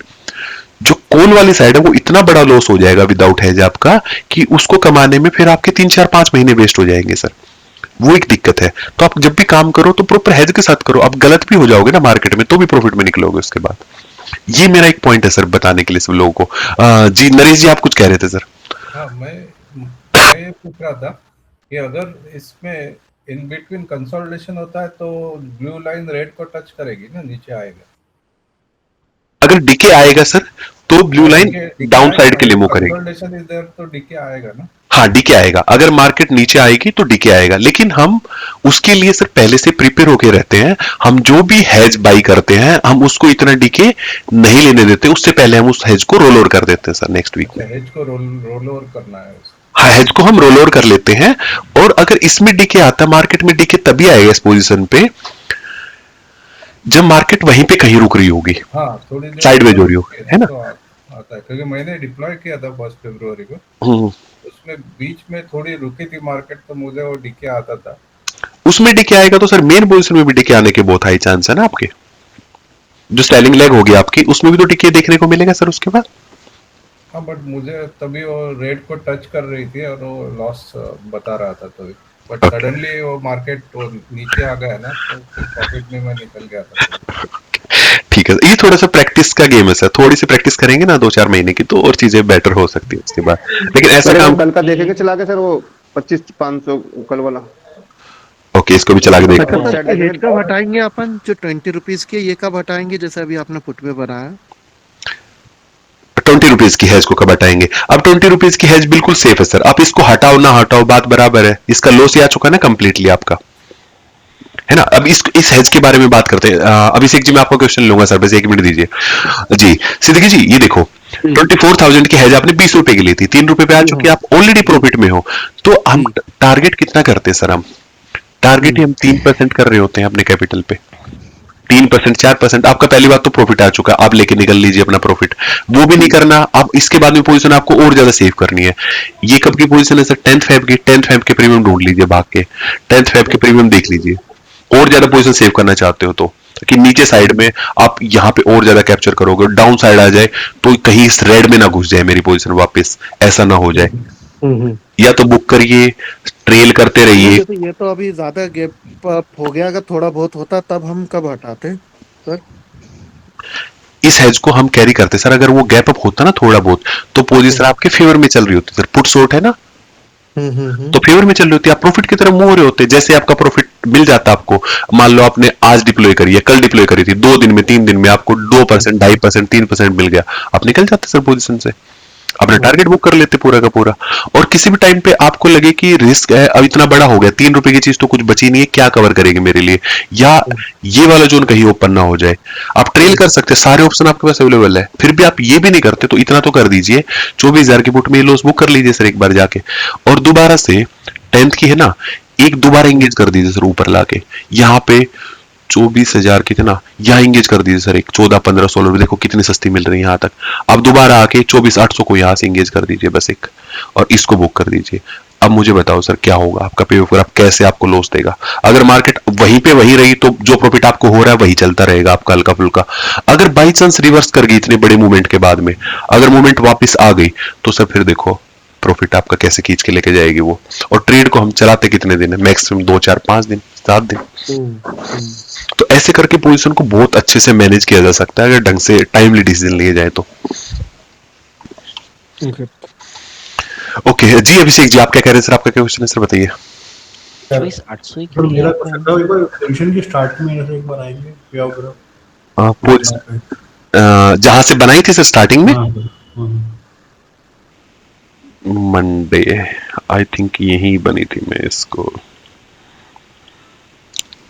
[SPEAKER 1] जो कॉल वाली साइड है वो इतना बड़ा लॉस हो जाएगा विदाउट हेज आपका कि उसको कमाने में फिर आपके 3-4-5 महीने वेस्ट हो जाएंगे सर, वो एक दिक्कत है। तो आप जब भी काम करो तो प्रॉपर हेज के साथ करो, आप गलत भी हो जाओगे ना मार्केट में तो भी प्रॉफिट में निकलोगे उसके बाद। ये मेरा एक पॉइंट है सर बताने के लिए सब लोगों को। जी नरेश जी आप कुछ कह रहे थे सर।
[SPEAKER 11] हाँ मैं ये पूछ रहा था कि अगर इसमें इन बिटवीन कंसोलिडेशन होता है तो ब्लू लाइन रेड को टच करेगी ना, नीचे आएगा।
[SPEAKER 1] अगर डीके आएगा सर तो ब्लू लाइन डाउन साइड के लिए मूव करेगी।
[SPEAKER 11] कंसोलिडेशन इज देयर तो डीके आएगा ना।
[SPEAKER 1] हाँ डीके आएगा, अगर मार्केट नीचे आएगी तो डीके आएगा, लेकिन हम उसके लिए सर पहले से प्रिपेयर होके रहते हैं। हम जो भी हेज बाई करते हैं हम उसको इतना डीके नहीं लेने देते, उससे पहले हम उस हेज को रोल ओवर कर देते हैं सर नेक्स्ट वीक में।
[SPEAKER 11] हेज को रोल ओवर करना है।
[SPEAKER 1] हाँ हेज को हम रोल ओवर कर लेते हैं, और अगर इसमें डीके आता है, मार्केट में डीके तभी आएगा इस पोजीशन पे जब मार्केट वहीं पे कहीं रुक रही होगी,
[SPEAKER 11] हाँ, थोड़ी
[SPEAKER 1] साइडवेज हो रही हो, है ना।
[SPEAKER 11] तो आता है क्योंकि मैंने डिप्लॉय किया था 1 फरवरी को, उसमें बीच में थोड़ी रुकी थी मार्केट तो मुझे वो डीके आता था।
[SPEAKER 1] उसमें डीके आएगा तो सर मेन पोजीशन में भी डीके आने के बहुत हाई चांस है ना आपके। जो स्टेलिंग लेग होगी आपकी उसमें भी तो डीके देखने को मिलेगा सर उसके बाद।
[SPEAKER 11] हाँ बट मुझे तभी वो रेड को टच कर रही थी और वो लॉस बता रहा था, तो बट सडनली वो मार्केट वो नीचे आ गया ना तो प्रॉफिट में मैं निकल गया था।
[SPEAKER 1] ठीक है, ये थोड़ा सा प्रैक्टिस का गेम है सर, थोड़ी सी प्रैक्टिस करेंगे ना 2-4 महीने की तो और चीजें बेटर हो सकती है उसके बाद। लेकिन ऐसा काम
[SPEAKER 3] कल का देखेंगे चला के सर, वो 25-500 कल वाला।
[SPEAKER 1] ओके इसको भी चला के देखते
[SPEAKER 8] हैं। हेज कब हटाएंगे अपन, जो 20 रुपीज की ये कब हटाएंगे, जैसे अभी आपने पुट में बनाया
[SPEAKER 1] 20 रुपीज की हेज को कब हटाएंगे। अब 20 रुपीज की हेज बिल्कुल सेफ है सर, आप इसको हटाओ ना हटाओ बात बराबर है, इसका लॉस आ चुका है ना कंप्लीटली आपका, है ना। अब इस हेज के बारे में बात करते हैं। अभिषेक जी मैं आपका क्वेश्चन लूंगा सर, बस 1 मिनट दीजिए जी। सिद्दीकी जी ये देखो 24,000 की हेज आपने 20 रुपए की ली थी, 3 रुपए पे आ चुकी है, आप ऑलरेडी प्रॉफिट में हो। तो हम टारगेट कितना करते हैं सर, हम टारगेट ही हम 3% कर रहे होते हैं अपने कैपिटल पे, 3% 4%। आपका पहली बात तो प्रॉफिट आ चुका, आप लेके निकल लीजिए अपना प्रॉफिट, वो भी नहीं करना। आप इसके बाद में पोजीशन आपको और ज्यादा सेव करनी है। ये कब की पोजीशन है सर, 10th फेब की। 10th फेब के प्रीमियम ढूंढ लीजिए भाग के, 10th फेब के प्रीमियम देख लीजिए, और ज्यादा पोजीशन सेव करना चाहते हो तो, कि नीचे साइड में आप यहाँ पे और ज्यादा कैप्चर करोगे, डाउन साइड आ जाए तो कहीं इस रेड में ना घुस जाए मेरी पोजीशन वापस, ऐसा ना हो जाए। या तो बुक करिए, ट्रेल करते रहिए।
[SPEAKER 8] ये तो अभी ज्यादा गैप अप हो गया, अगर थोड़ा बहुत होता तब हम कब हटाते सर।
[SPEAKER 1] इस हेज को हम कैरी करते सर, अगर वो गैप अप होता ना थोड़ा बहुत तो पोजीशन आपके फेवर में चल रही होती सर, पुट शॉर्ट है ना, तो फेवर में चल रही होती है, आप प्रॉफिट की तरफ मूव हो रहे होते। जैसे आपका प्रॉफिट मिल जाता आपको, मान लो आपने आज डिप्लॉय करी है, कल डिप्लॉय करी थी, 2 दिन में 3 दिन में आपको 2%, 2.5%, 3% मिल गया, आप निकल जाते सर पोजीशन से, अपना टारगेट बुक कर लेते पूरा का पूरा। और किसी भी टाइम पे आपको लगे कि रिस्क है अब इतना बड़ा हो गया, 3 रुपए की चीज तो कुछ बची नहीं है, क्या कवर करेगी मेरे लिए, या ये वाला जोन कहीं ओपन ना हो जाए, आप ट्रेल कर सकते, सारे ऑप्शन आपके पास अवेलेबल है। फिर भी आप ये भी नहीं करते तो इतना तो कर दीजिए, 24,000 की पुट में लॉस बुक कर लीजिए सर एक बार जाके, और दोबारा से 10th की है ना, एक दोबारा एंगेज कर दीजिए सर ऊपर लाके, यहाँ पे 24,000 कितना यहाँ एंगेज कर दीजिए सर, एक 14, 15, 16 देखो कितनी सस्ती मिल रही है यहाँ तक। अब दोबारा आके 24,800 को यहाँ से एंगेज कर दीजिए बस एक, और इसको बुक कर दीजिए। अब मुझे बताओ सर क्या होगा आपका पे ऑफ, आप कैसे आपको लॉस देगा। अगर मार्केट वहीं पे वही रही तो जो प्रॉफिट आपको हो रहा है वही चलता रहेगा आपका हल्का फुल्का। अगर बाई चांस रिवर्स कर गई इतने बड़े मूवमेंट के बाद में, अगर मूवमेंट वापस आ गई तो सर फिर देखो प्रॉफिट आपका कैसे खींच के लेके जाएगी वो। और ट्रेड को हम चलाते कितने दिन है, मैक्सिमम 2 4 5 दिन 7 दिन। तो ऐसे करके पोजीशन को बहुत अच्छे से मैनेज किया जा सकता है अगर ढंग से टाइमली डिसीजन लिए जाए तो। ओके जी अभिषेक जी, आप क्या कह रहे हैं सर, आपका क्या क्वेश्चन है सर, बताइए।
[SPEAKER 9] चॉइस 800 ही
[SPEAKER 12] सर
[SPEAKER 9] खड़ी है
[SPEAKER 12] मेरा
[SPEAKER 9] आपको
[SPEAKER 12] क्वेश्चन था, एक बार पोजीशन की स्टार्ट में ऐसे एक बार आएंगे पे आउट
[SPEAKER 1] जहां से बनाई थी सर स्टार्टिंग में,
[SPEAKER 12] हाँ,
[SPEAKER 1] मंडे आई थिंक यही बनी थी, मैं इसको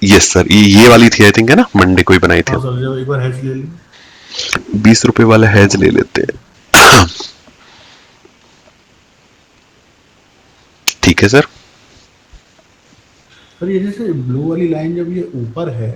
[SPEAKER 1] यस सर ये वाली थी आई थिंक, है ना, मंडे को ही बनाई थी।
[SPEAKER 12] सर जब एक बार हैज ले ली
[SPEAKER 1] 20 रुपए वाला हैज ले लेते हैं। ठीक है सर।
[SPEAKER 12] सर ये जैसे ब्लू वाली लाइन जब ये ऊपर है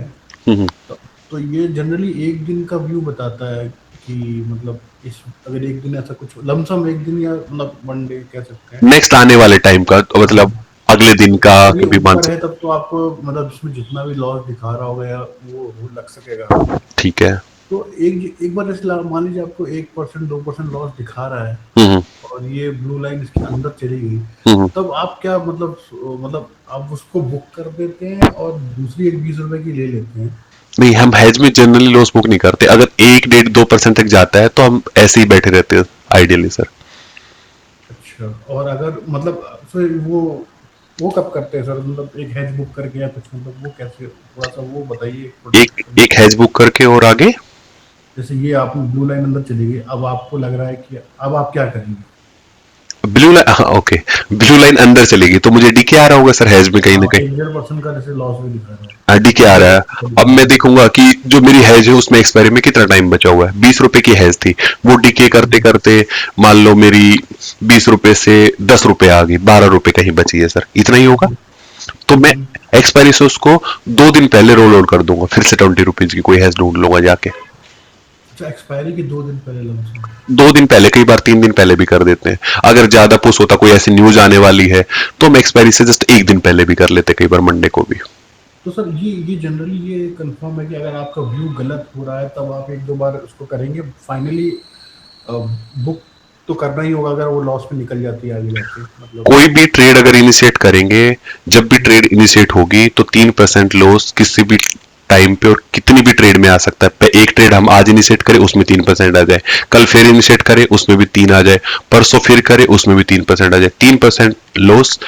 [SPEAKER 12] तो ये जनरली एक दिन का व्यू बताता है कि मतलब इस अगर एक दिन ऐसा कुछ लमसम एक दिन या मतलब वन डे कह सकते हैं
[SPEAKER 1] नेक्स्ट आने वाले टाइम का, तो मतलब अगले दिन का
[SPEAKER 12] अगर ये
[SPEAKER 1] कभी मान
[SPEAKER 12] ऊपर है तब तो आपको मतलब इसमें जितना भी लॉस दिखा रहा होगा या वो लग सकेगा।
[SPEAKER 1] ठीक है।
[SPEAKER 12] तो एक बार जैसे मान लीजिए आपको 1% 2% लॉस दिखा रहा है और ये ब्लू लाइन इसके अंदर चली गई, तब आप क्या मतलब आप उसको बुक कर देते हैं और दूसरी एक 20 रुपए की ले लेते हैं?
[SPEAKER 1] नहीं, हम हैज में जनरली लॉस बुक नहीं करते। अगर 1 1.5 2% तक जाता है तो हम ऐसे ही बैठे रहते हैं आइडियली सर।
[SPEAKER 12] अच्छा, और अगर मतलब फिर वो कब करते हैं सर, मतलब एक हैज बुक करके या कुछ, मतलब वो कैसे, थोड़ा सा वो बताइए।
[SPEAKER 1] एक हैज बुक करके और आगे
[SPEAKER 12] जैसे ये आप ब्लू लाइन अंदर चली गई, अब आपको लग रहा है कि अब आप क्या करेंगे?
[SPEAKER 1] ब्लू लाइन, हाँ ओके, ब्लू लाइन अंदर चलेगी तो मुझे डीके आ रहा होगा सर हैज में कहीं ना कहीं।
[SPEAKER 12] 1.5% का जैसे लॉस भी दिखा रहा है,
[SPEAKER 1] डीके आ रहा है। अब मैं देखूंगा कि जो मेरी हैज है उसमें एक्सपायरी में कितना टाइम बचा हुआ है। 20 रुपए की हैज थी, वो डीके करते करते मान लो मेरी 20 रुपए से 10 रुपए आ गई, 12 रुपए कहीं बची है सर, इतना ही होगा। तो मैं एक्सपायरी से उसको 2 दिन पहले रोल आउट कर दूंगा, फिर से 20 रुपीज की कोई हैज ढूंढ लूंगा जाके।
[SPEAKER 12] अच्छा, एक्सपायरी के 2 दिन पहले लमसम
[SPEAKER 1] 2 दिन पहले, कई बार 3 दिन पहले भी कर देते हैं। अगर ज्यादा पुश होता, कोई ऐसी न्यूज आने वाली है तो हम एक्सपायरी से जस्ट 1 दिन पहले भी कर लेते, कई बार मंडे को भी।
[SPEAKER 12] तो सर ये जनरली ये कंफर्म है कि अगर आपका व्यू गलत हो रहा है तब आप 1 2 बार उसको करेंगे, फाइनली बुक तो करना ही होगा अगर वो लॉस में निकल जाती है आगे जाके, मतलब
[SPEAKER 1] कोई भी ट्रेड अगर इनिशिएट करेंगे, जब भी ट्रेड इनिशिएट होगी तो 3% लॉस किसी भी टाइम पे और कितनी भी ट्रेड में आ सकता है। एक ट्रेड हम आज इनिशिएट करें उसमें 3% आ जाए, कल फिर इनिशिएट करें उसमें भी 3 आ जाए, परसों फिर करें उसमें भी 3% आ जाए। 3% लॉस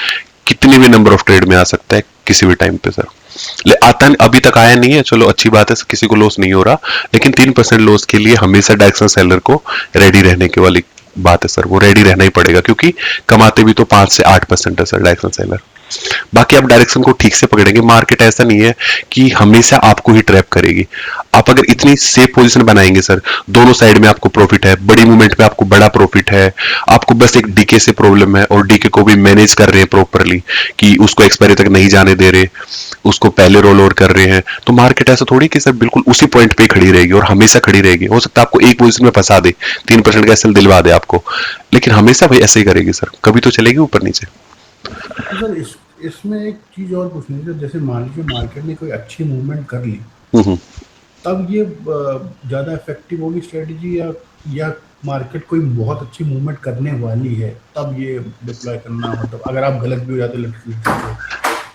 [SPEAKER 1] कितने भी नंबर ऑफ ट्रेड में आ सकता है किसी भी टाइम पे सर। आता अभी तक आया नहीं है, चलो अच्छी बात है, किसी को लॉस नहीं हो रहा, लेकिन 3% लॉस के लिए हमेशा डायरेक्शन सेलर को रेडी रहने की वाली बात है सर। वो रेडी रहना ही पड़ेगा क्योंकि कमाते भी तो 5 से 8% है सर डायरेक्शन सेलर। बाकी आप डायरेक्शन को ठीक से पकड़ेंगे। मार्केट ऐसा नहीं है कि हमेशा आपको ही ट्रैप करेगी। आप अगर इतनी सेफ पोजीशन बनाएंगे सर, दोनों साइड में आपको प्रॉफिट है, बड़ी मूवमेंट पे आपको बड़ा प्रॉफिट है, आपको बस एक डीके से प्रॉब्लम है और डीके को भी मैनेज कर रहे हैं प्रॉपरली कि उसको एक्सपायरी तक नहीं जाने दे रहे, उसको पहले रोल ओवर कर रहे हैं, तो मार्केट ऐसा थोड़ी कि सर बिल्कुल उसी पॉइंट पे खड़ी रहेगी और हमेशा खड़ी रहेगी। हो सकता है आपको एक पोजीशन में फंसा दे, 3% का एसएल दिलवा दे आपको, लेकिन हमेशा भाई ऐसे ही करेगी सर, कभी तो चलेगी ऊपर नीचे।
[SPEAKER 12] तो सर इसमें एक चीज और पूछनी थी, जैसे मान लीजिए मार्केट ने कोई अच्छी मूवमेंट कर ली, तब ये ज्यादा इफेक्टिव होगी स्ट्रेटेजी, या मार्केट कोई बहुत अच्छी मूवमेंट करने वाली है तब ये डिप्लॉय करना, मतलब अगर आप गलत भी हो जाते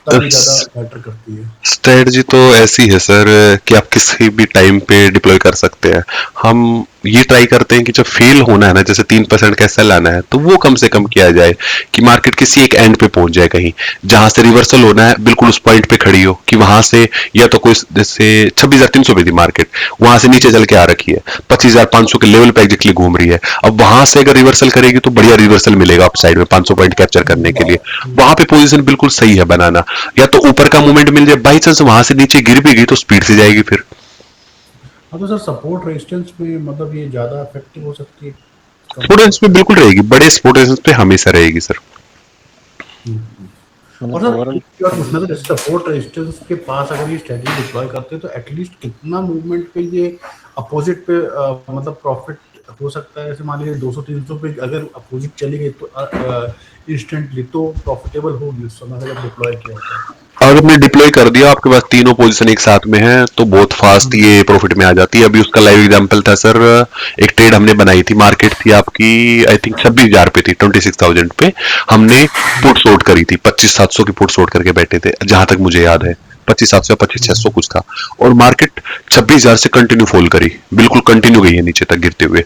[SPEAKER 12] तब ये ज्यादा मैटर करती है?
[SPEAKER 1] स्ट्रेटजी तो ऐसी है सर कि आप किसी भी टाइम पे डिप्लॉय कर सकते हैं। हम ये ट्राई करते हैं कि जब फेल होना है ना, जैसे 3% का सेल आना है, तो वो कम से कम किया जाए कि मार्केट किसी एक एंड पे पहुंच जाए, कहीं जहां से रिवर्सल होना है बिल्कुल उस पॉइंट पे खड़ी हो, कि वहां से या तो कोई जैसे 26,300 पे थी मार्केट, वहां से नीचे चल के आ रखी है, 25,500 के लेवल पे एग्जैक्टली घूम रही है। अब वहां से अगर रिवर्सल करेगी तो बढ़िया रिवर्सल मिलेगा अप साइड में 500 पॉइंट कैप्चर करने के लिए। वहां पे पोजीशन बिल्कुल सही है बनाना, या तो ऊपर का मूवमेंट मिल जाए, बाई चांस वहां से नीचे गिर भी गई तो स्पीड से जाएगी फिर।
[SPEAKER 12] हाँ, तो सर सपोर्ट रेजिस्टेंस में मतलब ये ज्यादा इफेक्टिव हो सकती है?
[SPEAKER 1] सपोर्ट रेजिस्टेंस पे बिल्कुल रहेगी, बड़े सपोर्ट रेजिस्टेंस पे हमेशा रहेगी सर।
[SPEAKER 12] और सर पूछना था, जैसे सपोर्ट रेजिस्टेंस के पास अगर ये स्ट्रेटजी डिप्लॉय करते हैं तो एटलीस्ट कितना मूवमेंट पे ये अपोजिट पे मतलब प्रॉफिट हो सकता है ऐसे मान लीजिए 200-300 पे अगर अपोजिट चली गई तो इंस्टेंटली तो प्रॉफिटेबल होगी उस समय अगर डिप्लॉय किया होता है।
[SPEAKER 1] और आपने डिप्लॉय कर दिया, आपके पास तीनों पोजीशन एक साथ में है तो बहुत फास्ट ये प्रॉफिट में आ जाती है। अभी उसका लाइव एग्जांपल था सर, एक ट्रेड हमने बनाई थी, मार्केट थी आपकी आई थिंक 26,000 पे थी, 26,000 पे हमने पुट शॉर्ट करी थी, 25,700 की पुट शॉर्ट करके बैठे थे जहां तक मुझे याद है, 25,700 या 25,600 कुछ था, और मार्केट 26,000 से कंटिन्यू फॉल करी, बिल्कुल कंटिन्यू गई है नीचे तक गिरते हुए।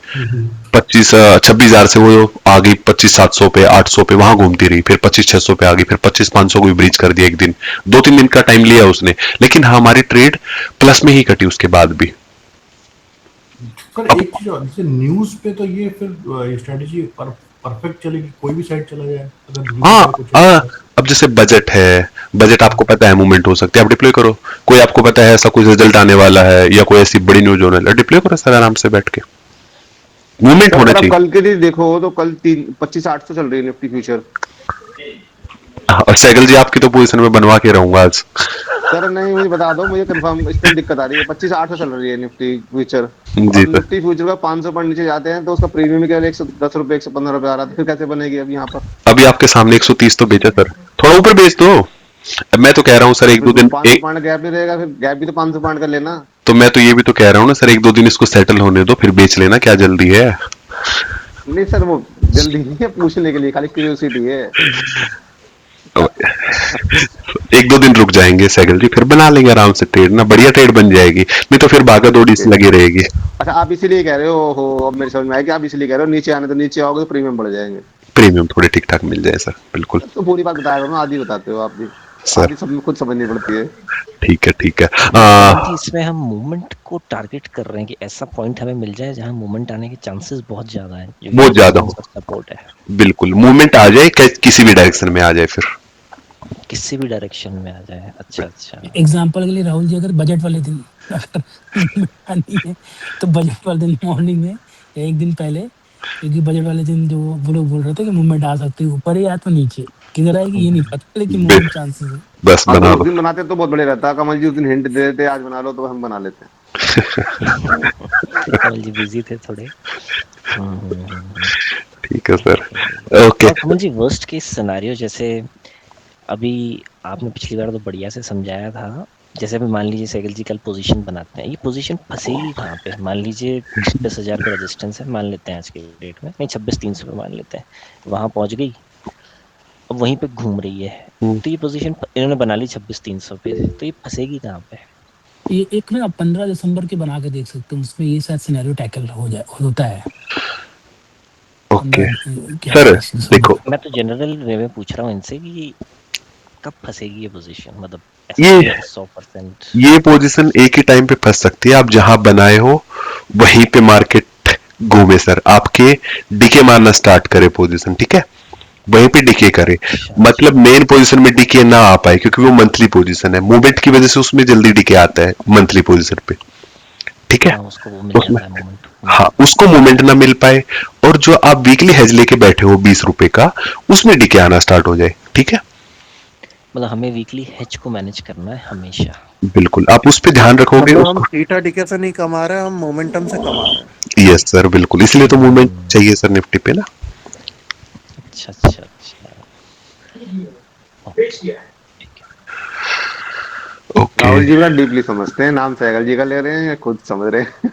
[SPEAKER 1] 26,000 से वो आ गई 25,700 पे, 800 पे, वहां घूमती रही, फिर 25,600 पे आ गई, फिर 25,500 को भी ब्रीच कर दिया एक दिन, 2-3 दिन का टाइम लिया उसने, लेकिन हमारी ट्रेड प्लस में ही कटी उसके बाद भी।
[SPEAKER 12] सर एक चीज और, जैसे न्यूज पे तो ये फिर स्ट्रेटेजी परफेक्ट चलेगी, कोई भी साइड चला जाए अगर न्यूज़ पे कुछ
[SPEAKER 1] हाँ, अब जैसे बजट है, बजट आपको पता है मूवमेंट हो सकती है, आप डिप्लॉय करो। कोई आपको पता है ऐसा कोई रिजल्ट आने वाला है या कोई ऐसी बड़ी न्यूज होने वाली है, डिप्लॉय करो सर आराम से बैठ के, मूवमेंट होना
[SPEAKER 3] अगर आप
[SPEAKER 1] चाहिए।
[SPEAKER 3] कल के लिए देखो तो कल 25,800 चल रही है निफ्टी फ्यूचर।
[SPEAKER 1] और सैगल जी आपकी तो पोजीशन में बनवा के रहूंगा आज।
[SPEAKER 3] सर नहीं, मुझे बता दो, मुझे कंफर्म इस पे दिक्कत आ रही है। 25,800 चल रही है निफ्टी फ्यूचर,
[SPEAKER 1] जी
[SPEAKER 3] और
[SPEAKER 1] सर,
[SPEAKER 3] निफ्टी फ्यूचर का 500 पॉइंट नीचे जाते हैं तो उसका प्रीमियम केवल 110 रुपए 115 रुपए आ रहा था, फिर कैसे बनेगी अब यहाँ पर?
[SPEAKER 1] अभी आपके सामने 130 तो बेचा सर, थोड़ा ऊपर बेच दो। मैं तो कह रहा हूँ सर एक दो दिन
[SPEAKER 3] 500 पॉइंट गैप नहीं रहेगा, फिर गैप भी तो 500 पॉइंट का लेना।
[SPEAKER 1] तो मैं तो ये भी तो कह रहा हूँ ना सर, एक दो दिन इसको सेटल होने दो फिर बेच लेना, क्या जल्दी है?
[SPEAKER 3] नहीं सर, वो जल्दी नहीं है, पूछने के लिए खाली क्यूरियोसिटी है।
[SPEAKER 1] एक दो दिन रुक जाएंगे सैगल जी, फिर बना लेंगे आराम से ट्रेड ना, बढ़िया ट्रेड बन जाएगी, नहीं तो फिर भागा दौड़ी
[SPEAKER 3] ओके,
[SPEAKER 1] लगी रहेगी।
[SPEAKER 3] अच्छा आप इसीलिए कह रहे हो, हो अब मेरे समझ में आया कि आप इसीलिए कह रहे हो नीचे आने, तो नीचे आओगे तो प्रीमियम बढ़ जाएंगे।
[SPEAKER 1] प्रीमियम थोड़े ठीक ठाक मिल जाए सर, बिल्कुल
[SPEAKER 3] तो पूरी बात बताया करो ना, आधी बताते हो आप भी,
[SPEAKER 1] सर।
[SPEAKER 3] आधी सब खुद समझनी पड़ती है।
[SPEAKER 1] ठीक है ठीक है।
[SPEAKER 9] जी इसमें हम मूवमेंट को टारगेट कर रहे हैं कि ऐसा पॉइंट हमें मिल जाए जहां मूवमेंट आने के चांसेस बहुत ज्यादा है, जो
[SPEAKER 1] बहुत ज्यादा हो,
[SPEAKER 9] सपोर्ट है,
[SPEAKER 1] बिल्कुल मूवमेंट आ जाए, किसी भी डायरेक्शन में आ जाए, फिर
[SPEAKER 9] किसी भी डायरेक्शन में आ जाए। अच्छा अच्छा,
[SPEAKER 2] एग्जांपल के लिए राहुल जी, अगर बजट वाले दिन अगर आनी है तो बजट वाले दिन मॉर्निंग में या एक दिन पहले, क्योंकि बजट वाले दिन जो वो लोग बोल रहे थे कि मूवमेंट आ सकती है ऊपर या तो नीचे, किधर आएगी ये नहीं पता, लेकिन मूवमेंट चांसेस है।
[SPEAKER 1] बस
[SPEAKER 3] हाँ तो
[SPEAKER 1] बना
[SPEAKER 3] उस
[SPEAKER 1] लो।
[SPEAKER 3] दिन बनाते तो बहुत बढ़िया रहता, कमल जी उस दिन हिंट दे देते आज बना लो, तो हम बना लेते।
[SPEAKER 9] कमल जी बिजी थे थोड़े।
[SPEAKER 1] ठीक है सर, ओके।
[SPEAKER 9] और कमल जी वर्स्ट केस सिनेरियो, जैसे अभी आपने पिछली बार तो बढ़िया से समझाया था, जैसे अभी मान लीजिए सैगल जी कल पोजीशन बनाते हैं, ये पोजीशन फंसेगी कहाँ पे? मान लीजिए 26,000 का रेजिस्टेंस है, मान लेते हैं आज के डेट में, नहीं 26,300 पे मान लेते हैं, वहां पहुंच गई, अब वहीं पे घूम रही है, तो ये पोजीशन इन्होंने बना ली 26,300 पे, तो ये फंसेगी कहाँ पे?
[SPEAKER 2] ये एक ना 15 दिसंबर के बना के देख सकते हैं, उसमें ये शायद सिनेरियो टैकल हो जाए, होता है।
[SPEAKER 1] ओके
[SPEAKER 2] क्या
[SPEAKER 1] सर,
[SPEAKER 2] 10 दिसंबर
[SPEAKER 1] देखो
[SPEAKER 9] मैं तो जनरल वे में पूछ रहा हूँ इनसे कि कब फंसेगी ये पोजीशन, मतलब
[SPEAKER 1] ये
[SPEAKER 9] 100%।
[SPEAKER 1] ये पोजीशन एक ही टाइम पे फंस सकती है, आप जहां बनाए हो वहीं पे मार्केट घूमे सर, आपके डीके मारना स्टार्ट करे पोजीशन, ठीक है, वहीं पे डीके करे, मतलब मेन पोजीशन में डीके ना आ पाए, क्योंकि वो मंथली पोजीशन है, मूवमेंट की वजह से उसमें जल्दी डीके आता है मंथली पोजीशन पे, ठीक है,
[SPEAKER 9] उसको वो मिल
[SPEAKER 1] उसमें
[SPEAKER 9] जाता है मोमेंट।
[SPEAKER 1] हाँ उसको मूवमेंट ना मिल पाए, और जो आप वीकली हेज लेके बैठे हो 20 रुपए का, उसमें डीके आना स्टार्ट हो जाए, ठीक है,
[SPEAKER 9] मतलब हमें वीकली हेज को मैनेज करना है हमेशा।
[SPEAKER 1] बिल्कुल आप उस पे ध्यान रखोगे
[SPEAKER 8] मतलब हम
[SPEAKER 1] उसको।
[SPEAKER 8] थीटा डीके से नहीं कमा रहे, हम मोमेंटम से कमा रहे हैं।
[SPEAKER 1] यस सर, बिल्कुल, इसलिए तो मूवमेंट चाहिए सर निफ्टी पे ना।
[SPEAKER 9] अच्छा अच्छा अच्छा,
[SPEAKER 1] ओके
[SPEAKER 3] राहुल जी बड़ा डीपली समझते हैं, नाम सैगल जी का ले रहे हैं या खुद समझ रहे हैं?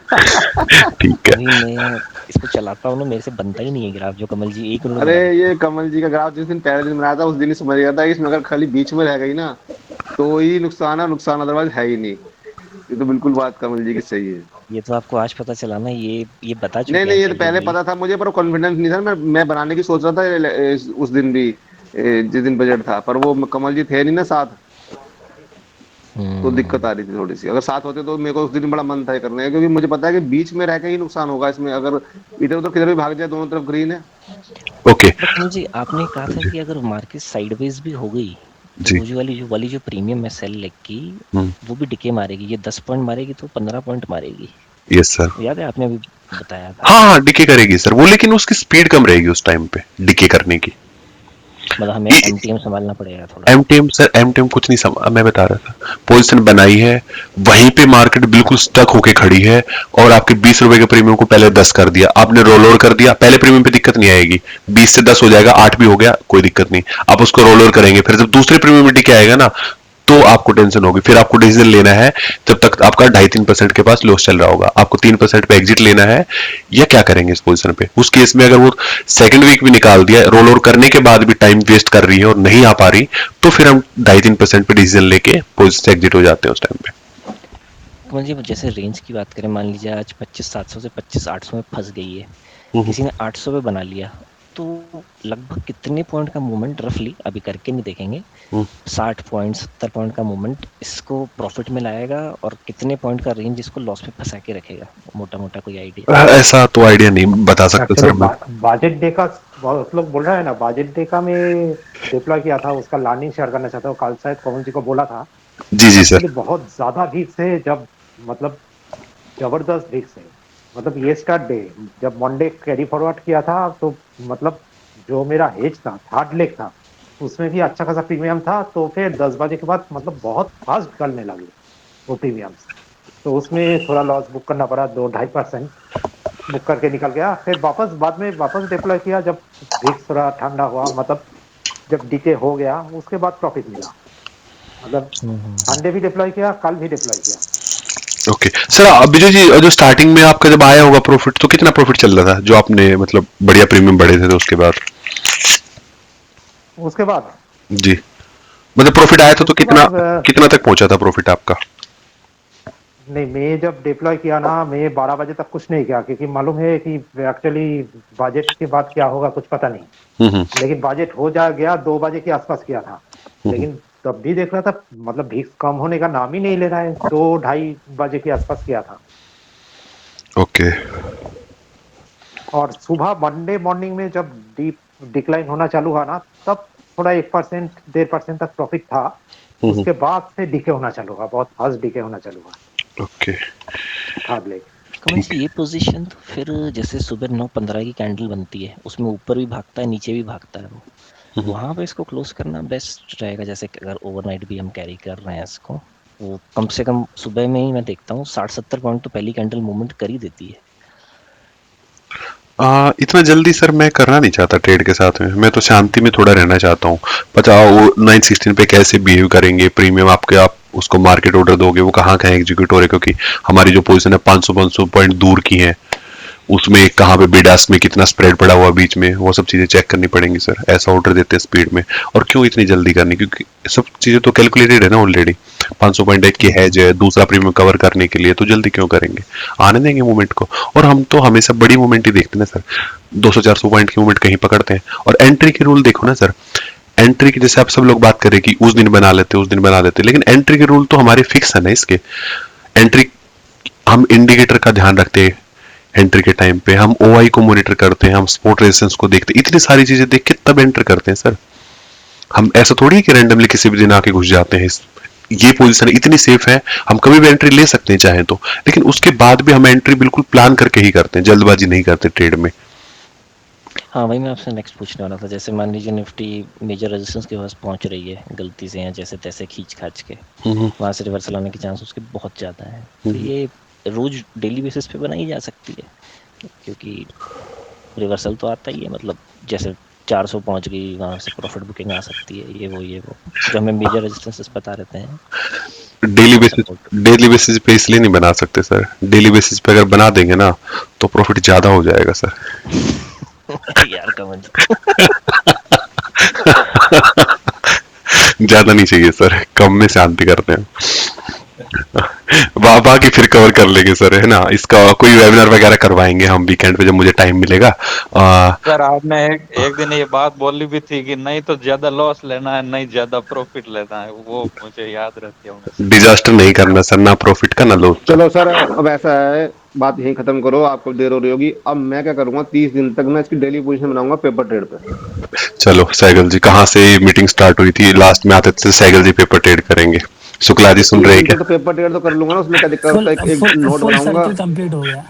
[SPEAKER 1] ठीक है।
[SPEAKER 9] अभी मैं इसको चलाता हूँ ना, मेरे से बनता ही नहीं है ग्राफ, जो कमल जी एक उन्होंने
[SPEAKER 3] अरे
[SPEAKER 9] बना
[SPEAKER 3] ये कमल जी का ग्राफ जिस दिन पहले दिन बनाया था उस दिन ही समझ गया था, इसमें अगर खाली बीच में रह गई ना तो ही नुकसान है, नुकसान अदरवाइज है ही नहीं। ये तो बिल्कुल बात कमल जी की सही है।
[SPEAKER 9] ये तो आपको आज पता चला ना, ये बता चुके
[SPEAKER 3] नहीं
[SPEAKER 9] हैं
[SPEAKER 3] नहीं, ये तो पहले
[SPEAKER 9] जी।
[SPEAKER 3] पता था मुझे, पर कॉन्फिडेंस नहीं था, मैं बनाने की सोच रहा था उस दिन भी, जिस दिन बजट था, पर वो कमल जी थे नहीं ना साथ, तो दिक्कत आ रही थी थोड़ी सी। अगर साथ होते तो मेरे को उस दिन बड़ा मन था करने का, क्योंकि मुझे पता है कि बीच में रह के ही नुकसान होगा इसमें, अगर इधर उधर किधर भी भाग जाए, दोनों तरफ ग्रीन है।
[SPEAKER 1] ओके
[SPEAKER 9] बट कमल जी आपने कहा था कि अगर मार्केट साइडवेज भी हो गई तो
[SPEAKER 1] जी,
[SPEAKER 9] वो जो वाली जो प्रीमियम है सेल लेग की, वो भी डिके मारेगी, ये 10 पॉइंट मारेगी तो 15 पॉइंट मारेगी।
[SPEAKER 1] यस सर,
[SPEAKER 9] याद है आपने अभी बताया था?
[SPEAKER 1] हाँ हाँ डिके करेगी सर वो, लेकिन उसकी स्पीड कम रहेगी उस टाइम पे डिके करने की।
[SPEAKER 9] मतलब हमें एमटीएम संभालना पड़ेगा थोड़ा।
[SPEAKER 1] एमटीएम सर, एमटीएम कुछ नहीं मैं बता रहा था, पोजीशन बनाई है, वहीं पे मार्केट बिल्कुल स्टक होके खड़ी है और आपके 20 रुपए के प्रीमियम को पहले 10 कर दिया, आपने रोल ओवर कर दिया, पहले प्रीमियम पे दिक्कत नहीं आएगी, 20 से 10 हो जाएगा, 8 भी हो गया, कोई दिक्कत नहीं, आप उसको रोल ओवर करेंगे, फिर जब दूसरे प्रीमियम में टिके आएगा ना तो आपको टेंशन होगी, फिर आपको डिसीजन लेना है, जब तक आपका 2.5-3% के पास लॉस चल रहा होगा, आपको 3% पे एग्जिट लेना है या क्या करेंगे इस पोजीशन पे। उस केस में अगर वो सेकंड वीक भी निकाल दिया, रोल ओवर करने के बाद भी टाइम वेस्ट कर रही है और नहीं आ पा रही, तो फिर हम 2.5-3% पे डिसीजन लेके पोजीशन से एग्जिट हो जाते हैं उस टाइम पे।
[SPEAKER 9] कमल जी जैसे रेंज की बात करें, मान लीजिए आज 25,700 से 25,800 में फंस गई है, किसी ने 800 पे बना लिया, तो लगभग कितने पॉइंट का मूवमेंट रफली, अभी करके नहीं देखेंगे, 60 पॉइंट 70 पॉइंट का मूवमेंट इसको प्रॉफिट में लाएगा और कितने पॉइंट का रेंज इसको लॉस में फंसा के रखेगा, मोटा मोटा कोई आइडिया?
[SPEAKER 1] ऐसा तो आइडिया नहीं बता सकते सर मैं।
[SPEAKER 5] बजट डे का बहुत लोग बोल रहे हैं ना, बजट डे का मैं डिप्लॉय किया था, उसका लर्निंग शेयर करना चाहता हूँ। कल शायद कमल जी को बोला था
[SPEAKER 1] जी सर,
[SPEAKER 5] बहुत ज्यादा भीड़ से, जब मतलब जबरदस्त भीड़ से, मतलब ये स्टार्ट डे जब मंडे कैरी फॉरवर्ड किया था, तो मतलब जो मेरा हेज था, थर्ड लेग था, उसमें भी अच्छा खासा प्रीमियम था, तो फिर 10 बजे के बाद मतलब बहुत फास्ट करने लगे वो प्रीमियम, तो उसमें थोड़ा लॉस बुक करना पड़ा, 2-2.5% बुक करके निकल गया। फिर वापस बाद में वापस डिप्लॉय किया जब VIX थोड़ा ठंडा हुआ, मतलब जब डीके हो गया, उसके बाद प्रॉफिट मिला। मतलब संडे भी डिप्लॉय किया, कल भी डिप्लॉय किया।
[SPEAKER 1] ओके सर, अभिजय जी जो स्टार्टिंग में आपका जब आया होगा प्रॉफिट, तो कितना प्रॉफिट चल रहा था जो आपने मतलब बढ़िया प्रीमियम बढ़े थे तो उसके बाद? जी मतलब प्रॉफिट आया था तो कितना तक पहुंचा था प्रॉफिट आपका?
[SPEAKER 5] नहीं, मैं जब डिप्लॉय किया ना, मैं 12 बजे तक कुछ नहीं किया, क्योंकि मालूम है कि एक्चुअली बजट के बाद क्या होगा कुछ पता नहीं। लेकिन बजट हो जा गया, 2 बजे के आसपास किया था, लेकिन तब भी देख रहा था मतलब VIX कम होने का नाम ही नहीं ले रहा है, 2-2.5 बजे के आसपास किया था।
[SPEAKER 1] ओके।
[SPEAKER 5] और सुबह मंडे मॉर्निंग में जब डिक्लाइन होना चालू हुआ ना, तब थोड़ा 1% 1.5% तक प्रॉफिट था, उसके बाद से डीके होना चालू हुआ, बहुत फास्ट डीके होना चालू हुआ।
[SPEAKER 1] Okay
[SPEAKER 5] third leg.
[SPEAKER 9] Kamal ji ये पोजीशन तो फिर जैसे सुबह 9:15 की कैंडल बनती है, उसमें ऊपर भी भागता है नीचे भी भागता है, वो वहां पे इसको क्लोज करना बेस्ट रहेगा। जैसे अगर ओवरनाइट भी हम कैरी कर रहे हैं इसको, वो कम से कम सुबह में ही मैं देखता हूँ 60-70 पॉइंट तो पहली कैंडल मूवमेंट कर ही देती है।
[SPEAKER 1] इतना जल्दी सर मैं करना नहीं चाहता ट्रेड के साथ में, मैं तो शांति में थोड़ा रहना चाहता हूँ। पता वो 916 पे कैसे बिहेव करेंगे, प्रीमियम आपके, आप उसको मार्केट ऑर्डर दोगे, वो कहाँ कहाँ एग्जीक्यूट हो रहे, क्योंकि हमारी जो पोजीशन है 500 पॉइंट दूर की है, उसमें कहाँ पे बिड आस्क में कितना स्प्रेड पड़ा हुआ बीच में, वो सब चीजें चेक करनी पड़ेंगी सर। ऐसा ऑर्डर देते हैं स्पीड में, और क्यों इतनी जल्दी करनी, क्योंकि सब चीजें तो कैलकुलेटेड है ना ऑलरेडी। 500 पॉइंट की हैज है, दूसरा प्रीमियम कवर करने के लिए, तो जल्दी क्यों करेंगे, आने देंगे मूवमेंट को। और हम तो हमेशा बड़ी मूवमेंट ही देखते हैं ना सर, 200-400 पॉइंट की मूवमेंट कहीं पकड़ते हैं। और एंट्री के रूल देखो ना सर, एंट्री की जैसे आप सब लोग बात करें कि उस दिन बना लेते उस दिन बना लेते, लेकिन एंट्री के रूल तो हमारे फिक्स है ना इसके। एंट्री हम इंडिकेटर का ध्यान रखते हैं, एंट्री के टाइम पे हम OI को मॉनिटर करते हैं, हम स्पोर्ट रेजिस्टेंस को देखते हैं, इतनी सारी चीजें देख के तब एंटर करते हैं सर। हम ऐसा थोड़ी है कि रैंडमली किसी भी दिन आके घुस जाते हैं। ये पोजीशन इतनी सेफ है, हम कभी भी एंट्री ले सकते हैं चाहे तो, लेकिन उसके बाद भी हम एंट्री बिल्कुल प्लान करके ही करते हैं, जल्दबाजी नहीं करते ट्रेड में।
[SPEAKER 9] हाँ वही मैं आपसे नेक्स्ट पूछने वाला था। जैसे मान लीजिए निफ्टी मेजर रेजिस्टेंस के पास पहुंच रही है गलती से, या जैसे तैसे खींच खाच के वहां से रिवर्सल आने के चांस उसके बहुत ज्यादा है, तो ये रोज डेली बेसिस पे बनाई जा सकती है, क्योंकि रिवर्सल तो आता ही है, मतलब जैसे 400 पहुंच गई वहां से प्रॉफिट बुकिंग आ सकती है, ये वो जो हमें मेजर रेजिस्टेंसेस बता रहते हैं।
[SPEAKER 1] डेली बेसिस पे इसलिए नहीं बना सकते सर, डेली बेसिस पे अगर बना देंगे ना तो प्रॉफिट ज्यादा हो जाएगा सर।
[SPEAKER 9] यार कमल
[SPEAKER 1] ज्यादा नहीं चाहिए सर, कम में शांति करते हैं। बाकी फिर कवर कर लेंगे सर, है ना। इसका कोई वेबिनार वगैरह करवाएंगे हम वीकेंड पे जब मुझे टाइम मिलेगा।
[SPEAKER 13] सर आपने एक दिन ये बात बोली भी थी कि नहीं तो ज्यादा लॉस लेना है, नहीं ज्यादा प्रॉफिट लेना है, वो मुझे याद रहती है।
[SPEAKER 1] डिजास्टर नहीं करना सर, ना प्रॉफिट का ना लॉस।
[SPEAKER 3] चलो सर, अब ऐसा है, बात यही खत्म करो, आपको देर हो रही होगी। अब मैं क्या करूंगा, 30 दिन तक मैं इसकी डेली पोजीशन बनाऊंगा पेपर ट्रेड पे।
[SPEAKER 1] चलो सैगल जी, कहाँ से मीटिंग स्टार्ट हुई थी, लास्ट में आते थे सैगल जी पेपर ट्रेड करेंगे। शुक्ला जी सुन रहे हैं क्या?
[SPEAKER 3] तो पेपर ट्रेड तो कर लूंगा ना, उसमें क्या दिक्कत होता है, एक नोट बनाऊंगा।
[SPEAKER 2] सर्कल कंप्लीट हो गया।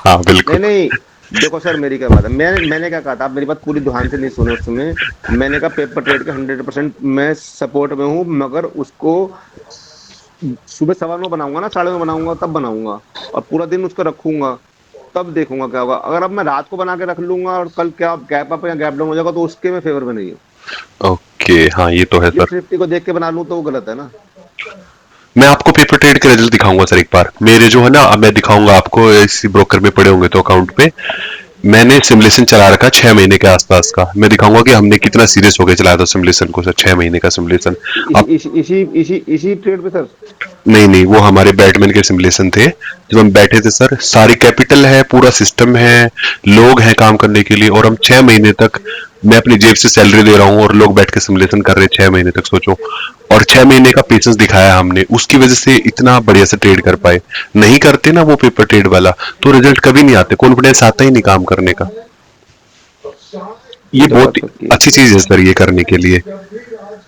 [SPEAKER 1] हाँ बिल्कुल।
[SPEAKER 3] नहीं देखो सर, मेरी क्या बात है, मैंने क्या कहा था, आप मेरी बात पूरी ध्यान से नहीं सुने उस समय। मैंने कहा पेपर ट्रेड के 100% मैं सपोर्ट में हूँ, मगर उसको सुबह 9:15 बनाऊंगा ना, 9:30 बनाऊंगा, तब बनाऊंगा और पूरा दिन उसको रखूंगा, तब देखूंगा क्या होगा। अगर अब मैं रात को बना के रख लूंगा और कल क्या गैप अप या गैप डाउन हो जाएगा, तो उसके मैं फेवर में नहीं हूँ।
[SPEAKER 1] ओके, हाँ ये तो है सर।
[SPEAKER 3] निफ्टी को देख के बना लूं तो वो गलत है ना।
[SPEAKER 1] मैं आपको पेपर ट्रेड के रिजल्ट दिखाऊंगा सर एक बार, मेरे जो है ना, अब मैं दिखाऊंगा आपको, इसी ब्रोकर में पड़े होंगे तो अकाउंट पे मैंने सिमुलेशन चला रखा 6 महीने के आसपास का, मैं दिखाऊंगा कि हमने कितना सीरियस होकर चलाया था सिमुलेशन को सर, 6 महीने का सिमुलेशन। अब
[SPEAKER 3] इसी ट्रेड पे सर?
[SPEAKER 1] नहीं नहीं, वो हमारे बैटमैन के सिमुलेशन थे, जब हम बैठे थे सर, सारी कैपिटल है, पूरा सिस्टम है, लोग हैं काम करने के लिए, और हम 6 महीने तक, मैं अपनी जेब से सैलरी दे रहा हूँ और लोग बैठ के सिमुलेशन कर रहे हैं 6 महीने तक, सोचो। और 6 महीने का पेशेंस दिखाया हमने, उसकी वजह से इतना बढ़िया से ट्रेड कर पाए। नहीं करते ना वो पेपर ट्रेड वाला, तो रिजल्ट कभी नहीं आते, कॉन्फिडेंस आता ही नहीं काम करने का। ये बहुत अच्छी चीज है सर ये करने के लिए।